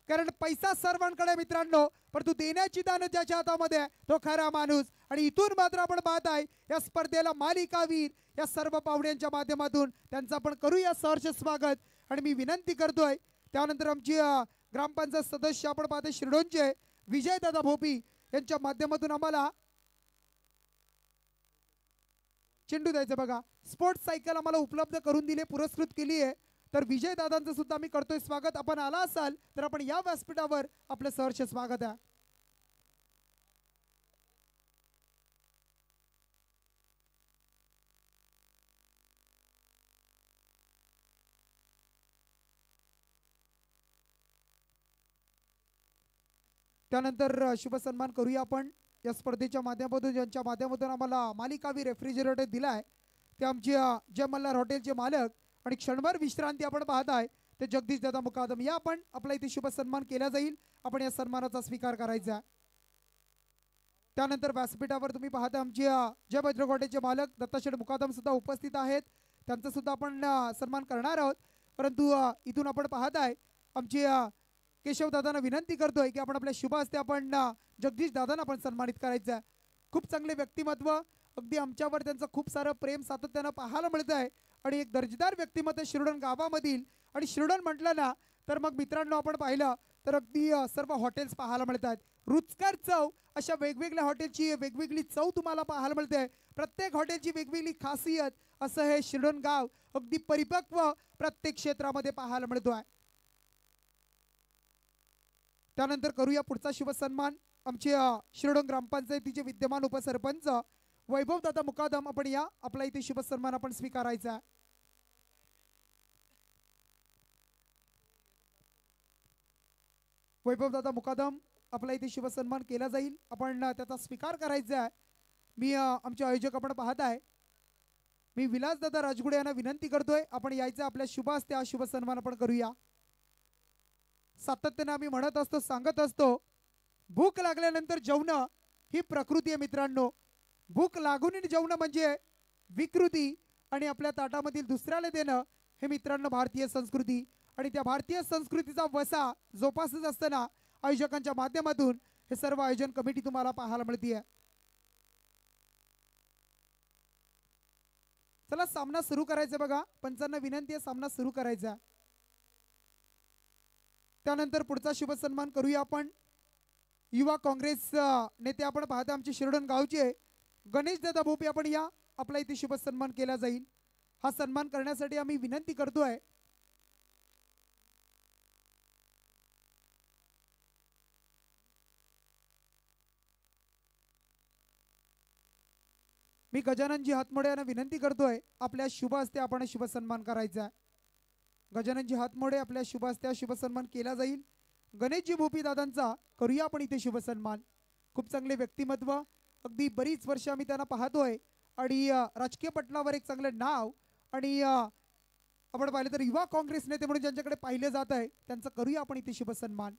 कारण पैसा सर्वांकडे मित्रांनो, परंतु देण्याची दान ज्याच्या हातामध्ये तो खरा माणूस. आणि इथून मात्र आपण पाहताय या स्पर्धेला मालिकावीर या सर्व पाहुण्यांच्या माध्यमातून त्यांचं आपण करूया सहर्ष स्वागत. आणि मी विनंती करतोय त्यानंतर आमची ग्रामपंचायत सदस्य आपण पाहतोय शिरडोनचे विजयदादा भोपी यांच्या माध्यमातून आम्हाला चेंडू द्यायचं बघा. स्पोर्ट्स सायकल आम्हाला उपलब्ध करून दिले, पुरस्कृत केली आहे. तर विजय दादांचं सुद्धा आम्ही करतोय स्वागत. आपण आला असाल तर आपण या व्यासपीठावर आपलं सहर्ष स्वागत आहे. त्यानंतर शुभ सन्मान करूया आपण या स्पर्धेच्या माध्यमातून, ज्यांच्या माध्यमातून आम्हाला मालिकावीर रेफ्रिजरेटर दिलाय ते आमचे जय मल्हार हॉटेलचे मालक आणि क्षणभर विश्रांती आपण पाहताय ते जगदीश दादा मुकादम. या आपण आपला इथे शुभ सन्मान केला जाईल, आपण या सन्मानाचा स्वीकार करायचा. त्यानंतर व्यासपीठावर तुम्ही पाहता आमचे जय भद्रक हॉटेलचे मालक दत्ताशेठ मुकादम सुद्धा उपस्थित आहेत, त्यांचा सुद्धा आपण सन्मान करणार आहोत. परंतु इथून आपण पाहताय आमचे केशव दादांना विनंती करतोय की आपण आपल्या शुभ हस्ते आपण जगदीश दादांना आपण सन्मानित करायचं आहे. खूप चांगले व्यक्तिमत्व, अगदी आमच्यावर त्यांचं खूप सारं प्रेम सातत्यानं पाहायला मिळत आहे आणि एक दर्जेदार व्यक्तिमत्व शिरोडण गावामधील. आणि शिरोडण म्हटलं ना तर मग मित्रांनो आपण पाहिलं तर अगदी सर्व हॉटेल्स पाहायला मिळतात. रुचकर चव अशा वेगवेगळ्या हॉटेलची वेगवेगळी चव तुम्हाला पाहायला मिळते. प्रत्येक हॉटेलची वेगवेगळी खासियत असं हे शिरोडण गाव अगदी परिपक्व प्रत्येक क्षेत्रामध्ये पाहायला मिळतो आहे. त्यानंतर करूया पुढचा शुभ सन्मान. आमचे शिरोडण ग्रामपंचायतीचे विद्यमान उपसरपंच वैभवदादा मुकादम, आपण या आपला इथे शुभ सन्मान आपण स्वीकारायचा. वैभवदादा मुकादम आपला इथे शुभ सन्मान केला जाईल, आपण त्याचा स्वीकार करायचा आहे. मी आमचे आयोजक आपण पाहत आहे, मी विलासदादा राजगुडे यांना विनंती करतोय आपण यायचं आपल्या शुभ हस्ते हा शुभ सन्मान आपण करूया. सातत्याने आम्ही म्हणत असतो, सांगत असतो, भूक लागल्यानंतर जेवणं ही प्रकृती आहे मित्रांनो. भूक लागून जेवणं म्हणजे विकृती आणि आपल्या ताटामधील दुसऱ्याला देणं हे मित्रांनो भारतीय संस्कृती. आणि त्या भारतीय संस्कृतीचा वसा जोपासत असताना आयोजकांच्या माध्यमातून हे सर्व आयोजन कमिटी तुम्हाला पाहायला मिळते. चला सामना सुरू करायचा बघा. पंचांना विनंती आहे सामना सुरू करायचा. त्यानंतर पुढचा शुभ सन्मान करूया आपण युवा काँग्रेस नेते आपण पाहता आमचे शिरोडण गावचे गणेश दादा भोपे, आपण या आपला इथे शुभ सन्मान केला जाईल. हा सन्मान करण्यासाठी आम्ही विनंती करतोय मी गजाननजी हातमोडे यांना विनंती करतोय आपल्या शुभ हस्ते आपण शुभ सन्मान करायचा. गजाननजी हातमोडे आपल्या शुभास्त्या शुभसन्मान केला जाईल. गणेशजी भोपी दादांचा करूया आपण इथे शुभसन्मान. खूप चांगले व्यक्तिमत्व, अगदी बरीच वर्ष आम्ही त्यांना पाहतोय आणि राजकीय पटलावर एक चांगलं नाव आणि आपण पाहिलं तर युवा काँग्रेस नेते म्हणून ज्यांच्याकडे पाहिलं जात आहे त्यांचं करूया आपण इथे शुभसन्मान.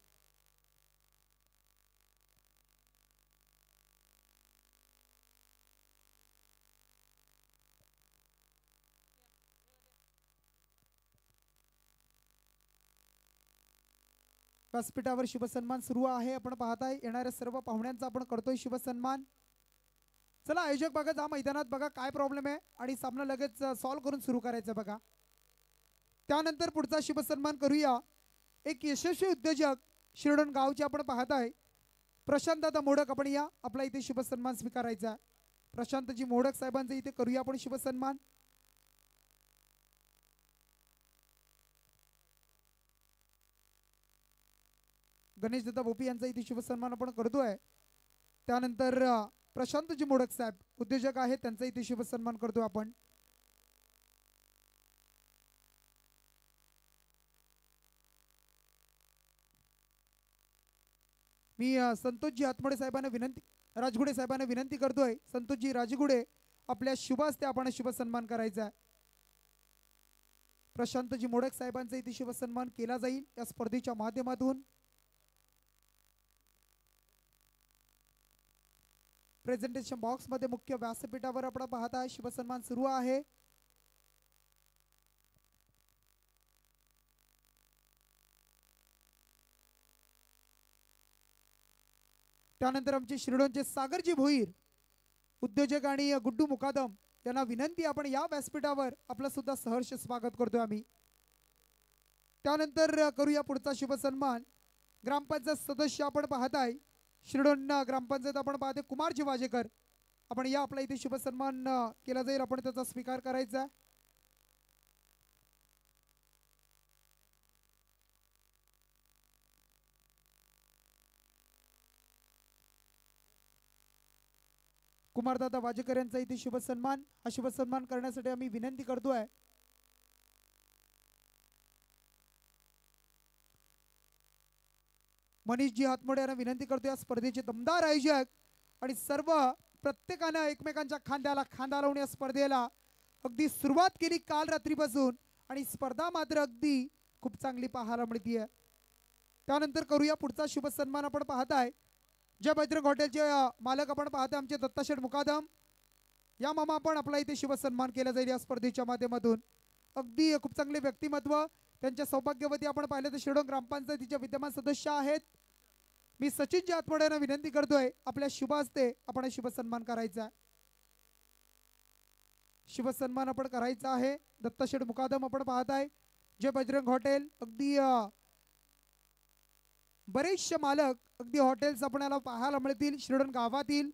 व्यासपीठावर शुभसन्मान सुरू आहे. आपण पाहताय येणाऱ्या सर्व पाहुण्यांचा आपण करतोय शुभसन्मान. चला आयोजक बघा, जा मैदानात बघा काय प्रॉब्लेम आहे आणि सामना लगेच सॉल्व्ह करून सुरू करायचं बघा. त्यानंतर पुढचा शुभसन्मान करूया. एक यशस्वी उद्योजक शिरडोन गावचे आपण पाहताय प्रशांत दादा मोडक. आपण या आपला इथे शुभसन्मान स्वीकारायचा. प्रशांतजी मोडक साहेबांचा इथे करूया आपण शुभसन्मान. गणेश दादा भोपी यांचा इथे शुभसन्मान आपण करतोय. त्यानंतर प्रशांतजी मोडक साहेब उद्योजक आहेत त्यांचा इथे शुभसन्मान करतोय आपण. मी संतोषजी हातमोडे साहेबांना विनंती, राजगुडे साहेबांना विनंती करतोय संतोषजी राजगुडे आपल्या शुभ हस्ते आपण शुभसन्मान करायचा आहे. प्रशांतजी मोडक साहेबांचा इथे शुभसन्मान केला जाईल या स्पर्धेच्या माध्यमातून. प्रेझेंटेशन बॉक्स मध्ये मुख्य व्यासपीठावर आपण पाहताय शुभसन्मान सुरू आहे. त्यानंतर आमचे शिरडोनचे सागरजी भोईर उद्योजक आणि गुड्डू मुकादम यांना विनंती आपण या व्यासपीठावर आपलं सुद्धा सहर्ष स्वागत करतोय आम्ही. त्यानंतर करूया पुढचा शुभसन्मान. ग्रामपंचायत सदस्य आपण पाहताय शिरडोन ग्रामपंचायत आपण पाहते कुमारजी वाजेकर. आपण या आपला इथे शुभसन्मान केला जाईल, आपण त्याचा स्वीकार करायचा. कुमारदादा वाजेकर यांचा इथे शुभसन्मान. हा शुभसन्मान करण्यासाठी आम्ही विनंती करतोय मनीषजी हातमोडे यांना विनंती करतो या स्पर्धेचे दमदार आयोजक आणि सर्व प्रत्येकानं एकमेकांच्या खांद्याला खांदा लावून या स्पर्धेला अगदी सुरुवात केली काल रात्रीपासून आणि स्पर्धा मात्र अगदी खूप चांगली पाहायला मिळतीये. त्यानंतर करूया पुढचा शुभसन्मान. आपण पाहताय जय बजरंग हॉटेलचे मालक आपण पाहताय आमचे दत्ताशेठ मुकादम. या मामा आपण आपला इथे शुभसन्मान केला जाईल या स्पर्धेच्या माध्यमातून. अगदी खूप चांगले व्यक्तिमत्व, त्यांच्या सौभाग्यवती आपण पाहिलं तर शिरडोन ग्रामपंचायतीचे विद्यमान सदस्य आहेत. मी सचिनजी हातमोडे यांना विनंती करतोय आपल्या शुभ हस्ते आपण शुभसन्मान करायचा. शुभसन्मान आपण करायचा आहे. दत्ताशेठ मुकादम आपण पाहताय जय बजरंग हॉटेल. अगदी बरेचसे मालक अगदी हॉटेल्स आपल्याला पाहायला मिळतील शिरडोन गावातील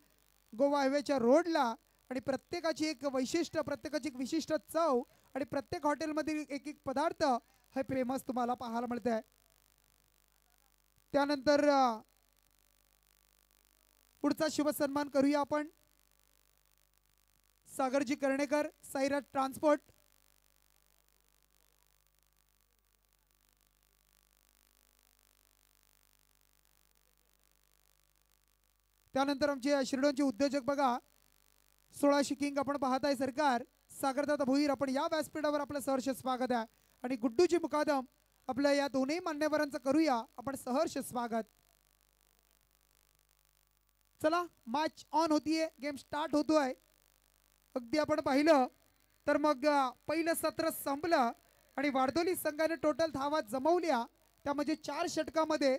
गोवा हायवेच्या रोडला आणि प्रत्येकाची एक वैशिष्ट्य, प्रत्येकाची एक विशिष्ट चव आणि प्रत्येक हॉटेलमधील एक एक पदार्थ हे फेमस तुम्हाला पाहायला मिळत आहे. त्यानंतर पुढचा शुभसन्मान करूया आपण. सागरजी कर्णेकर साईराज ट्रान्सपोर्ट. त्यानंतर आमचे शिरडोनचे उद्योजक बघा 16 किंग आपण पाहताय सरकार सागरदादा भोईर. आपण या व्यासपीठावर आपलं सहर्ष स्वागत आहे आणि गुड्डूजी मुकादम आपल्या या दोन्ही मान्यवरांचं करूया आपण सहर्ष स्वागत. चला मॅच ऑन होतीये, गेम स्टार्ट होतोय. अगदी आपण पाहिलं तर मग पहिलं सत्र संपलं आणि वारदोली संघाने टोटल धावा जमवल्या त्या म्हणजे 4 षटकामध्ये.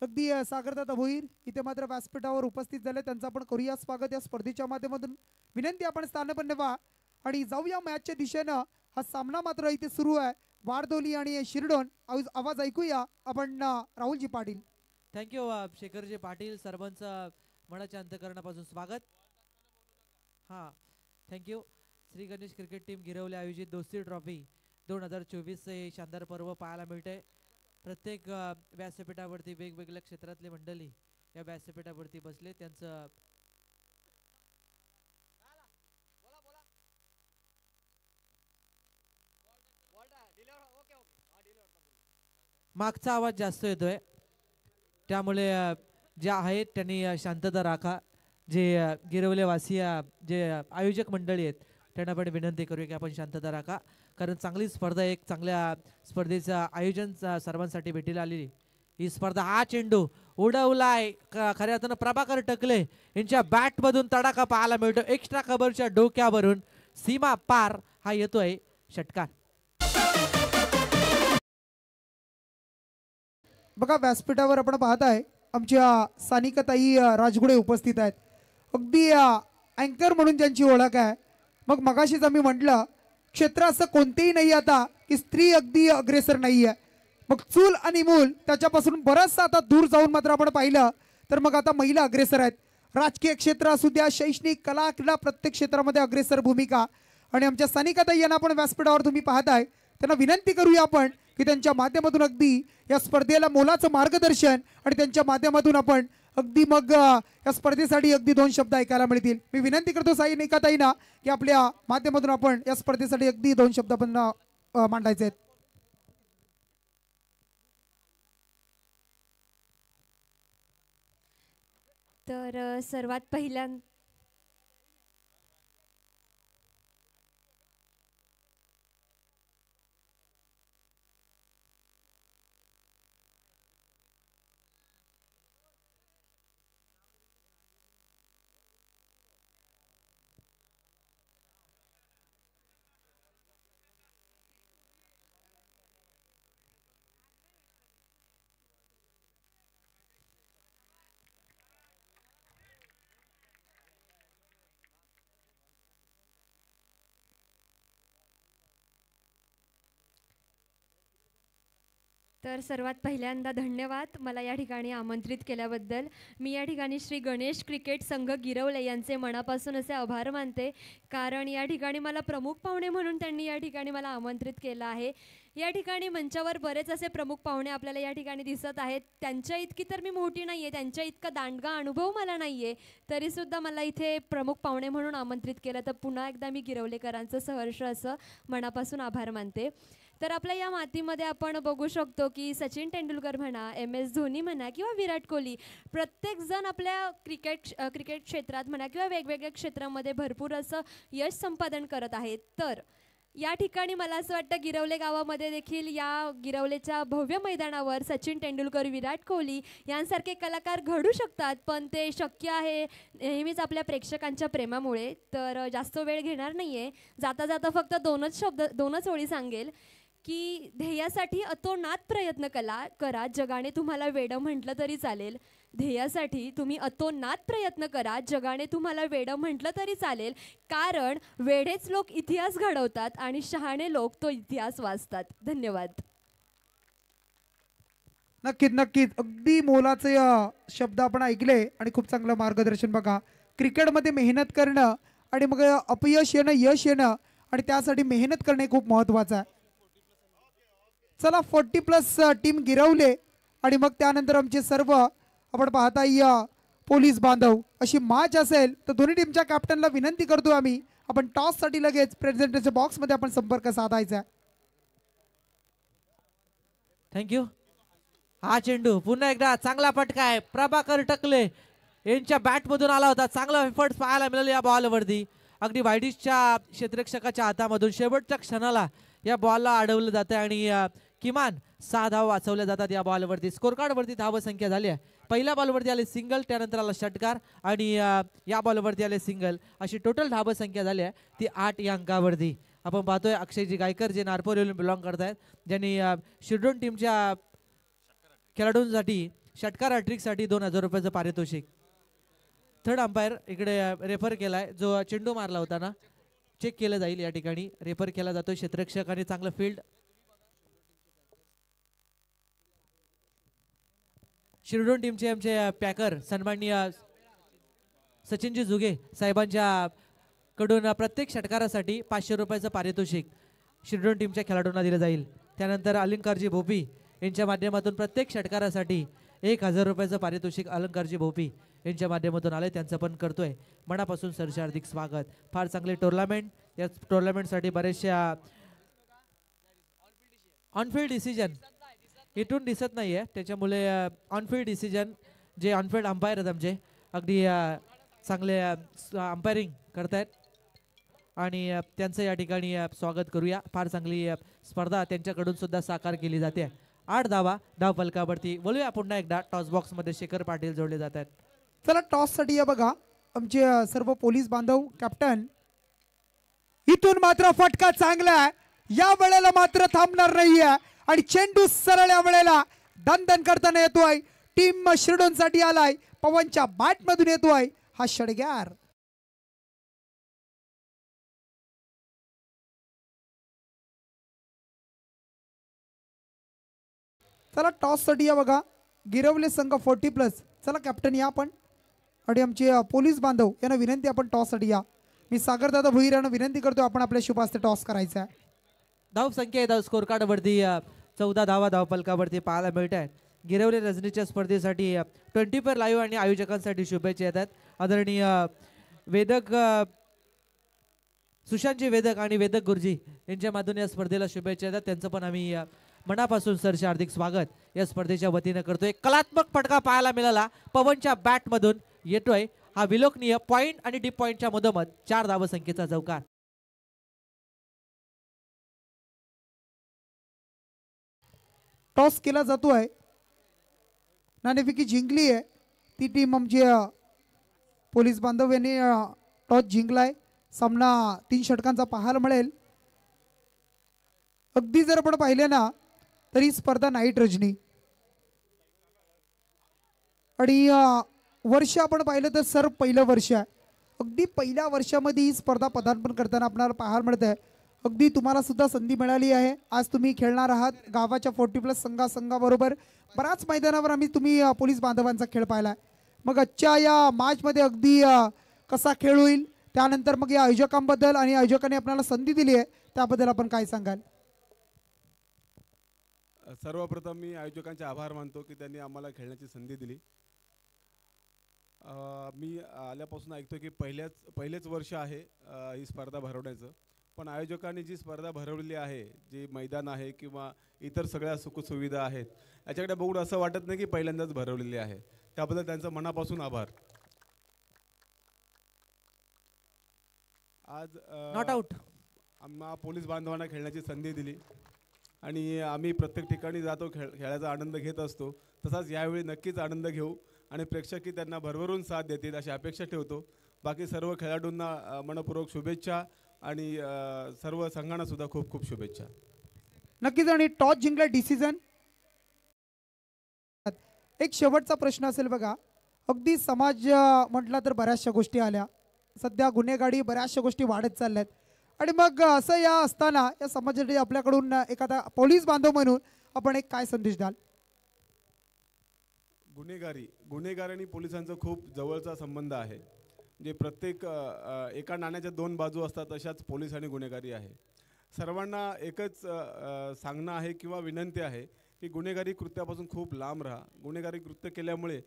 अगदी सागरदादा भोईर इथे मात्र व्यासपीठावर उपस्थित झाले, त्यांचं आपण करूया स्वागत या स्पर्धेच्या माध्यमातून. विनंती आपण स्थानपन्न व्हा आणि जाऊया मॅचच्या दिशेनं. हा सामना मात्र इथे सुरू आहे वारदोली आणि शिरडोन. आवाज ऐकूया आपण राहुलजी पाटील. थँक्यू शेखरजी पाटील, सर्वांचं मनाच्या अंतकरणापासून स्वागत. हां thank you. Shri Ganesh cricket team गिरवले आयोजित दोस्ती ट्रॉफी 2024 हे शानदार पर्व पाहायला मिळते. प्रत्येक व्यासपीठावरती वेगवेगळ्या क्षेत्रातले मंडळी या व्यासपीठावरती बसले. त्यांचं मागचा आवाज जास्त येतोय, त्यामुळे जे आहेत त्यांनी शांतता राखा. जे गिरवलेवासी जे आयोजक मंडळी आहेत त्यांना पण विनंती करूया की आपण शांतता राखा, कारण चांगली स्पर्धा, एक चांगल्या स्पर्धेचं आयोजन सर्वांसाठी भेटीला आलेली ही स्पर्धा. हा चेंडू उडवलाय खऱ्या अर्थानं प्रभाकर टकले यांच्या बॅट मधून तडाखा पाहायला मिळतो. एक्स्ट्रा कव्हरच्या डोक्यावरून सीमा पार हा येतोय षटकार. बघा व्यासपीठावर आपण पाहताय आमच्या सानिकाताई राजगुडे उपस्थित आहेत. अगदी अँकर म्हणून ज्यांची ओळख आहे. मग मगाशीच आम्ही म्हटलं क्षेत्र असं कोणतेही नाही आता की स्त्री अगदी अग्रेसर नाही आहे. मग चूल आणि मूल त्याच्यापासून बरंचसं आता दूर जाऊन मात्र आपण पाहिलं तर मग आता महिला अग्रेसर आहेत. राजकीय क्षेत्र असू द्या, शैक्षणिक, कला, क्रीडा, प्रत्येक क्षेत्रामध्ये अग्रेसर भूमिका. आणि आमच्या सानिकाताई यांना आपण व्यासपीठावर तुम्ही पाहताय, त्यांना विनंती करूया आपण की त्यांच्या माध्यमातून अगदी या स्पर्धेला मोलाचं मार्गदर्शन आणि त्यांच्या माध्यमातून आपण अगदी मग या स्पर्धेसाठी अगदी 2 शब्द ऐकायला मिळतील. मी विनंती करतो सानिकाताईंना की आपल्या माध्यमातून आपण या स्पर्धेसाठी अगदी 2 शब्द पण मांडायचे आहेत. तर सर्वात पहिल्यांदा धन्यवाद मला या ठिकाणी आमंत्रित केल्याबद्दल. मी या ठिकाणी श्री गणेश क्रिकेट संघ गिरवले यांचे मनापासून असे आभार मानते, कारण या ठिकाणी मला प्रमुख पाहुणे म्हणून त्यांनी या ठिकाणी मला आमंत्रित केलं आहे. या ठिकाणी मंचावर बरेच असे प्रमुख पाहुणे आपल्याला या ठिकाणी दिसत आहेत. त्यांच्या इतकी तर मी मोठी नाही आहे, त्यांच्या इतका दांडगा अनुभव मला नाही आहे, तरीसुद्धा मला इथे प्रमुख पाहुणे म्हणून आमंत्रित केलं. तर पुन्हा एकदा मी गिरवलेकरांचं सहर्ष असं मनापासून आभार मानते. तर आपल्या या मातीमध्ये आपण बघू शकतो की सचिन तेंडुलकर म्हणा, MS धोनी म्हणा किंवा विराट कोहली, प्रत्येकजण आपल्या क्रिकेट क्षेत्रात म्हणा किंवा वेगवेगळ्या क्षेत्रामध्ये भरपूर असं यश संपादन करत आहेत. तर या ठिकाणी मला असं वाटतं गिरवले गावामध्ये देखील या गिरवलेच्या भव्य मैदानावर सचिन तेंडुलकर, विराट कोहली यांसारखे कलाकार घडू शकतात, पण ते शक्य आहे नेहमीच आपल्या प्रेक्षकांच्या प्रेमामुळे. तर जास्त वेळ घेणार नाही आहे, जाता जाता फक्त 2च ओळी सांगेल की ध्येयासाठी अतोनात प्रयत्न करा, जगाने तुम्हाला वेडं म्हटलं तरी चालेल. ध्येयासाठी तुम्ही अतोनात प्रयत्न करा, जगाने तुम्हाला वेडं म्हटलं तरी चालेल, कारण वेडेच लोक इतिहास घडवतात आणि शहाणे लोक तो इतिहास वाचतात. धन्यवाद. नक्कीच अगदी मोलाचे शब्द आपण ऐकले आणि खूप चांगलं मार्गदर्शन. बघा क्रिकेटमध्ये मेहनत करणं आणि मग अपयश येणं, यश येणं आणि त्यासाठी मेहनत करणे खूप महत्त्वाचं आहे. चला 40+ टीम गिरवले आणि मग त्यानंतर आमचे सर्व आपण पाहता पोलीस बांधव अशी मॅच असेल तर दोन्ही टीमच्या कॅप्टनला विनंती करतो आम्ही, आपण टॉससाठी लगेच प्रेझेंटरच्या बॉक्समध्ये आपण संपर्क साधायचा. थँक्यू. हा चेंडू पुन्हा एकदा चांगला फटका आहे, प्रभाकर टकले यांच्या बॅट मधून आला होता. चांगला एफर्ट पाहायला मिळाले या बॉलवरती. अगदी वाईडिशच्या क्षेत्ररक्षकाच्या हातामधून शेवटच्या क्षणाला या बॉलला अडवलं जातं आणि किमान 6 धावा वाचवल्या जातात या बॉलवरती. स्कोर कार्डवरती धाव संख्या झाली आहे. पहिल्या बॉलवरती आले सिंगल, त्यानंतर आला षटकार आणि या बॉलवरती आले सिंगल, अशी टोटल धाव संख्या झाली आहे ती 8 या अंकावरती. आपण पाहतोय अक्षयजी गायकर जे नारपोर बिलॉंग करत आहेत, ज्यांनी शिरडोन टीमच्या खेळाडूंसाठी षटकार हॅट्रिकसाठी 2000 रुपयाचं पारितोषिक. थर्ड अंपायर इकडे रेफर केलाय, जो चेंडू मारला होता ना चेक केलं जाईल. या ठिकाणी रेफर केला जातोय क्षेत्ररक्षक आणि चांगलं फील्ड. शिरडोन टीमचे आमचे पॅकर सन्माननीय सचिनजी जुगे साहेबांच्या कडून प्रत्येक षटकारासाठी 500 रुपयाचं पारितोषिक शिरडोन टीमच्या खेळाडूंना दिलं जाईल. त्यानंतर अलंकारजी भोपी यांच्या माध्यमातून प्रत्येक षटकारासाठी 1000 रुपयाचं पारितोषिक अलंकारजी भोपी यांच्या माध्यमातून आले, त्यांचं पण करतोय मनापासून सरचे हार्दिक स्वागत. फार चांगले टुर्नामेंट, या टुर्नामेंटसाठी बरेचशा ऑनफिल्ड डिसिजन इथून दिसत नाहीये, त्याच्यामुळे ऑनफिल्ड डिसिजन जे ऑनफिल्ड अंपायर आहेत आमचे अगदी चांगले अंपायरिंग करतायत आणि त्यांचं या ठिकाणी स्वागत करूया. फार चांगली स्पर्धा त्यांच्याकडून सुद्धा साकार केली जाते. 8 धावा धाव फलकावरती. बोलूया पुन्हा एकदा टॉस बॉक्स मध्ये शेखर पाटील जोडले जात आहेत. चला टॉस साठी या बघा आमचे सर्व पोलीस बांधव. कॅप्टन इथून मात्र फटका चांगला आहे, या वेळेला मात्र थांबणार नाहीये आणि चेंडू सरळ या वेळेला दणदण करताना येतोय. टीम शिरडोन साठी आलाय, पवनच्या बॅट मधून येतोय हा षडग्यार. चला टॉस साठी या बघा गिरवले संघ 40+. चला कॅप्टन या आपण आणि आमचे पोलीस बांधव यांना विनंती, आपण टॉस साठी या. मी सागरदादा भुईर यांना विनंती करतो, आपण आपल्या शुभास्ते टॉस करायचा आहे. धाव संख्या धाव स्कोर कार्ड वरती 14 धावा धाव फलकावरती पाहायला मिळत आहेत. गिरवले रजनीच्या स्पर्धेसाठी 24 लाईव्ह आणि आयोजकांसाठी शुभेच्छा येतात. आदरणीय वेदक सुशांतजी वेदक आणि वेदक गुरुजी यांच्या माध्यमातून या स्पर्धेला शुभेच्छा येतात. त्यांचं पण आम्ही मनापासून सरचे हार्दिक स्वागत या स्पर्धेच्या वतीनं करतोय. कलात्मक फटका पाहायला मिळाला, पवनच्या बॅट मधून येतोय हा विलोकनीय पॉइंट आणि डीप पॉइंटच्या मधोमध 4 धाव संख्येचा चौकार. टॉस केला जातोय, नाणेफेकी जिंकली आहे ती टीम आमची पोलीस बांधव यांनी टॉस जिंकलाय. सामना 3 षटकांचा पाहायला मिळेल. अगदी जर आपण पाहिले ना तरी स्पर्धा नाईट रजनी आणि वर्ष आपण पाहिलं तर सर पहिलं वर्ष आहे. अगदी पहिल्या वर्षामध्ये ही स्पर्धा पदार्पण करताना आपल्याला पाहायला मिळत आहे. अगदी तुम्हाला सुद्धा संधी मिळाली आहे. आज तुम्ही खेळणार आहात गावाच्या 40+ संघाबरोबर. बऱ्याच मैदानावर आम्ही तुम्ही पोलीस बांधवांचा खेळ पाहिला. मग आजच्या या मॅचमध्ये अगदी कसा खेळ होईल, त्यानंतर मग या आयोजकांबद्दल आणि आयोजकांनी आपल्याला संधी दिली आहे त्याबद्दल आपण काय सांगाल? सर्वप्रथम मी आयोजकांचे आभार मानतो की त्यांनी आम्हाला खेळण्याची संधी दिली. मी आल्यापासून ऐकतो की पहिलेच वर्ष आहे ही स्पर्धा भरवण्याचं, पण आयोजकांनी जी स्पर्धा भरवलेली आहे, जी मैदान आहे किंवा इतर सगळ्या सुखसुविधा आहेत, याच्याकडे बघून असं वाटत नाही की पहिल्यांदाच भरवलेली आहे. त्याबद्दल त्यांचं मनापासून आभार. आज नॉट आउट आम्हा पोलीस बांधवांना खेळण्याची संधी दिली आणि आम्ही प्रत्येक ठिकाणी जातो, खेळाचा आनंद घेत असतो. तसाच यावेळी नक्कीच आनंद घेऊ आणि प्रेक्षकही त्यांना भरभरून साथ देतील अशी अपेक्षा ठेवतो. बाकी सर्व खेळाडूंना मनपूर्वक शुभेच्छा आणि सर्व संघांना सुद्धा खूप खूप शुभेच्छा. नक्कीच. आणि टॉस जिंकला डिसिजन. एक शेवटचा प्रश्न असेल बघा, अगदी समाज म्हटला तर बऱ्याचशा गोष्टी आल्या, सध्या गुन्हेगारी बऱ्याचशा गोष्टी वाढत चालल्यात आणि मग असं या असताना या समाजासाठी आपल्याकडून एखादा पोलीस बांधव म्हणून आपण एक काय संदेश द्याल? गुन्हेगारी आणि पोलिसांचा खूप जवळचा संबंध आहे. जे प्रत्येक एका नाण्याच्या 2 बाजू असतात, तशाच पोलीस आणि गुन्हेगारी आहे. सर्वांना एकच सांगणं आहे किंवा विनंती आहे की गुन्हेगारी कृत्यापासून खूप लांब राहा. गुन्हेगारी कृत्य केल्यामुळे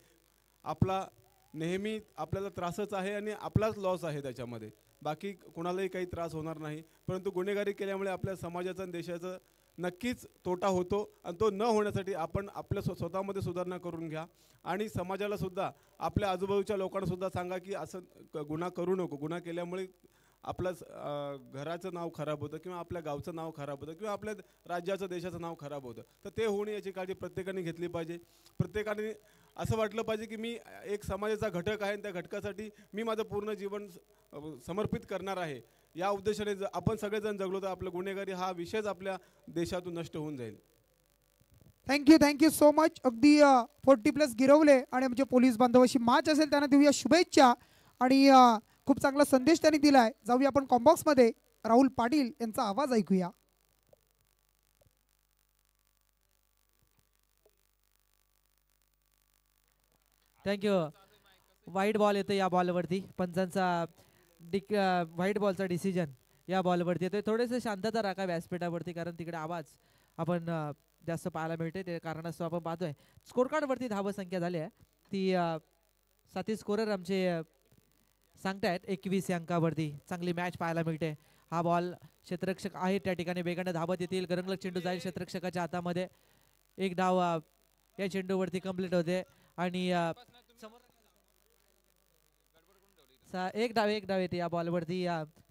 आपला नेहमी आपल्याला त्रासच आहे आणि आपलाच लॉस आहे त्याच्यामध्ये. बाकी कोणालाही काही त्रास होणार नाही, परंतु गुन्हेगारी केल्यामुळे आपल्या समाजाचा आणि देशाचा नक्कीच तोटा होतो आणि तो न होण्यासाठी आपण आपल्या स्वतःमध्ये सुधारणा करून घ्या आणि समाजाला सुद्धा, आपल्या आजूबाजूच्या लोकांना सुद्धा सांगा की असं गुन्हा करू नको. गुन्हा केल्यामुळे आपलं घराचं नाव खराब होतं किंवा आपल्या गावचं नाव खराब होतं किंवा आपल्या राज्याचं देशाचं नाव खराब होतं. तर ते होऊ नये याची काळजी प्रत्येकाने घेतली पाहिजे. प्रत्येकाने असं वाटलं पाहिजे की मी एक समाजाचा घटक आहे आणि त्या घटकासाठी मी माझं पूर्ण जीवन समर्पित करणार आहे. या उद्देशाने आपण सगळेजण जगलो तर आपलं गुन्हेगारी हा विषयच आपल्या देशातून नष्ट होऊन जाईल. Thank you so much. अगदी 40+ गिरवले आणि आमचे पोलीस बांधवाशी मॅच असेल त्यांना देऊया शुभेच्छा आणि खूप चांगला संदेश त्यांनी दिलाय. जाऊया आपण कॉम्बॉक्स मध्ये राहुल पाटील यांचा आवाज ऐकूया. थँक्यू. व्हाईट बॉल येतो या बॉलवरती, पंचांचा व्हाईट बॉलचा डिसिजन या बॉलवरती येतोय. थोडेसे शांतता राखा व्यासपीठावरती, कारण तिकडे आवाज आपण जास्त पाहायला मिळते. ते कारणास्तव आपण पाहतोय स्कोर कार्ड वरती धाव संख्या झाली आहे ती साथी स्कोरर आमचे सांगतायत 21 या अंकावरती चांगली मॅच पाहायला मिळते. हा बॉल क्षेत्ररक्षक आहे त्या ठिकाणी वेगाने धावत येतील. गरंगलक चेंडू जाईल क्षेत्ररक्षकाच्या हातामध्ये. एक धाव या चेंडूवरती कंप्लीट होते आणि एक डाव येते या बॉलवरती.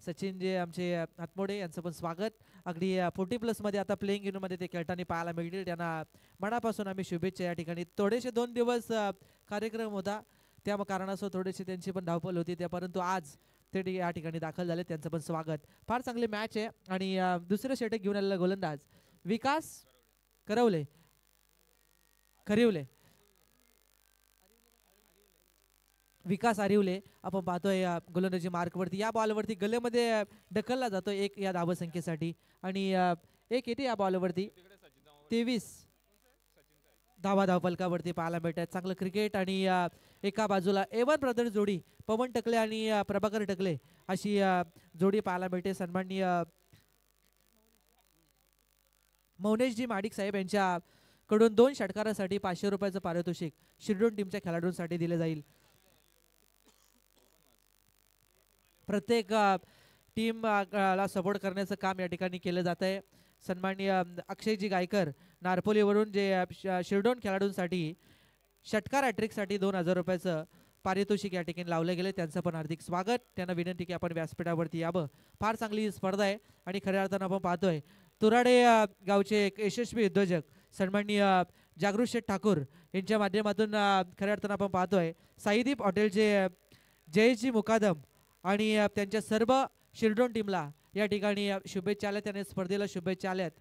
सचिन जे आमचे हातमोडे यांचं पण स्वागत. अगदी 40+ मध्ये आता प्लेइंग युनिट मध्ये ते खेळताना पाहायला मिळतील. त्यांना मनापासून आम्ही शुभेच्छा या ठिकाणी. थोडेसे 2 दिवस कार्यक्रम होता त्या कारणास्तव थोडेसे त्यांची पण धावपळ होती त्या, परंतु आज ते या ठिकाणी दाखल झाले. त्यांचं पण स्वागत. फार चांगली मॅच आहे आणि दुसरं षटक घेऊन आलेला गोलंदाज विकास खरिवले विकास आरिवले आपण पाहतोय गोलंदाजी मार्कवरती. या बॉलवरती गलेमध्ये ढकलला जातो एक या धावसंख्येसाठी आणि एक येते या बॉलवरती. 23 धाव फलकावरती पाहायला मिळतात. चांगलं क्रिकेट आणि एका बाजूला A1 ब्रदर्स जोडी पवन टकले आणि प्रभाकर टकले अशी जोडी पाहायला मिळते. सन्माननीय मौनेशजी माडिक साहेब यांच्या कडून 2 षटकारासाठी 500 रुपयाचं पारितोषिक शिरडोन टीमच्या खेळाडूंसाठी दिले जाईल. प्रत्येक टीम ला सपोर्ट करण्याचं काम या ठिकाणी केलं जात आहे. सन्माननीय अक्षयजी गायकर नारपोलीवरून जे शिरडोन खेळाडूंसाठी षटकार हॅट्रिकसाठी 2000 रुपयाचं पारितोषिक या ठिकाणी लावले गेले. त्यांचं पण हार्दिक स्वागत. त्यांना विनंती की आपण व्यासपीठावरती यावं. फार चांगली स्पर्धा आहे आणि खऱ्या अर्थानं आपण पाहतोय तुराडे गावचे एक यशस्वी उद्योजक सन्माननीय जागृत शेठ ठाकूर यांच्या माध्यमातून खऱ्या अर्थानं आपण पाहतोय साईदीप हॉटेलचे जयजी मुकादम आणि त्यांच्या सर्व शिरडोन टीमला या ठिकाणी शुभेच्छा आल्या. त्याने स्पर्धेला शुभेच्छा आल्यात.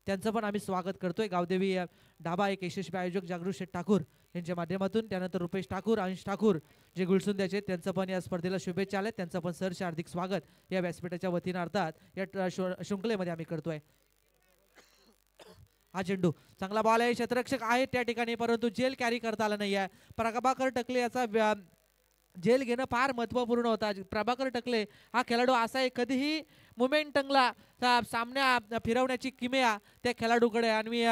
त्यांचं पण आम्ही स्वागत करतोय. गावदेवी ढाबा एक यशस्वी आयोजक जागृत शेठ ठाकूर यांच्या माध्यमातून. त्यानंतर रुपेश ठाकूर अंश ठाकूर जे गुलसुंद्याचे त्यांचं पण या स्पर्धेला शुभेच्छा आल्यात. त्यांचं पण सरचे हार्दिक स्वागत या व्यासपीठाच्या वतीनं अर्थात या शृंखलेमध्ये आम्ही करतोय. हा चेंडू चांगला बॉल आहे. क्षेत्ररक्षक आहेत त्या ठिकाणी परंतु जेल कॅरी करता आला नाही आहे. प्रभाकर टकले याचा जेल घेणं फार महत्वपूर्ण होता. प्रभाकर टकले हा खेळाडू असा आहे कधीही मोमेंटमला सामन्या फिरवण्याची किमया त्या खेळाडूकडे आणि मी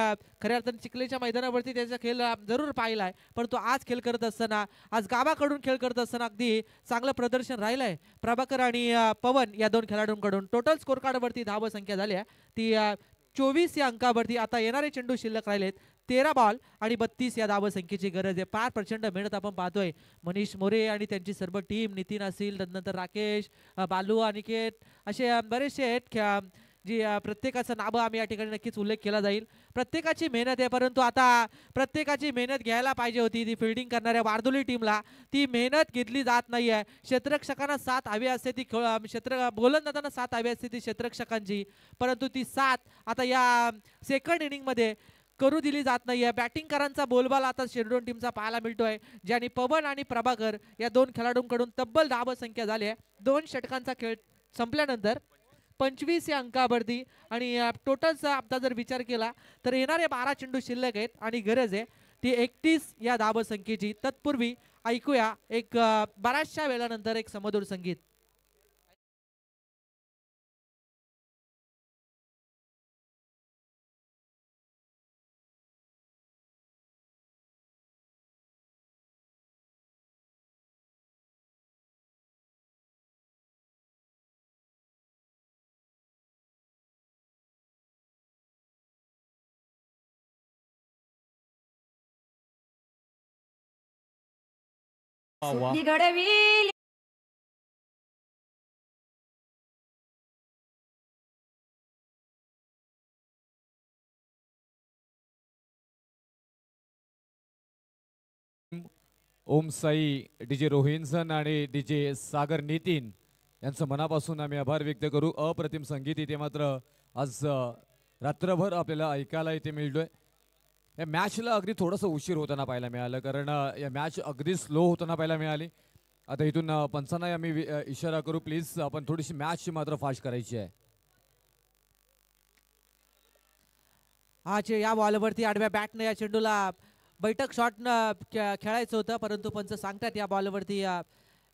खऱ्या अर्थाने चिखलेच्या मैदानावरती त्याचा खेळ जरूर पाहिला आहे. परंतु आज खेळ करत असताना आज गावाकडून खेळ करत असताना अगदी चांगलं प्रदर्शन राहिलं आहे. प्रभाकर आणि पवन या 2 खेळाडूंकडून. टोटल स्कोर कार्डवरती धाव संख्या झाली आहे ती 24 या अंकावरती. आता येणारे चेंडू शिल्लक राहिलेत 13 बॉल आणि 32 या धाव संख्येची गरज आहे. फार प्रचंड मेहनत आपण पाहतोय. मनीष मोरे आणि त्यांची सर्व टीम, नितीन असेल, नंतर राकेश, बालू, अनिकेत असे बरेचसे आहेत जी प्रत्येकाचं नावं आम्ही या ठिकाणी नक्कीच उल्लेख केला जाईल. प्रत्येकाची मेहनत आहे परंतु आता प्रत्येकाची मेहनत घ्यायला पाहिजे होती. ती फिल्डिंग करणाऱ्या वारदोली टीमला ती मेहनत घेतली जात नाही आहे. क्षेत्ररक्षकांना साथ हवी असते ती गोलंदाजांना साथ हवी असते ती क्षेत्ररक्षकांची, परंतु ती साथ आता या सेकंड इनिंगमध्ये करू दिली जात नाहीये. बॅटिंगकरांचा बोलबाला आता शिरडोन टीमचा पाहायला मिळतोय ज्याने पवन आणि प्रभाकर या 2 खेळाडूंकडून तब्बल धाव संख्या झाली आहे. 2 षटकांचा खेळ संपल्यानंतर 25 या अंकावरती आणि टोटलचा आता जर विचार केला तर येणारे 12 चेंडू शिल्लक आहेत आणि गरज आहे ती 31 या धाव संख्येची. तत्पूर्वी ऐकूया एक बऱ्याचशा वेळानंतर एक समधुर संगीत. घडविली ओम साई, डीजे रोहिनसन आणि डीजे सागर नितीन यांचं मनापासून आम्ही आभार व्यक्त करू. अप्रतिम संगीत इथे मात्र आज रात्रभर आपल्याला ऐकायला इथे मिळतोय. या मॅचला अगदी थोडंसं उशीर होताना पाहायला मिळालं कारण या मॅच अगदी स्लो होताना पाहायला मिळाली. आता इथून पंचांना आम्ही इशारा करू प्लीज आपण थोडीशी मॅच मात्र फास्ट करायची आहे. आज या बॉलवरती आडव्या बॅटने या चेंडूला बैठक शॉट खेळायचं होतं परंतु पंच सांगतात या बॉलवरती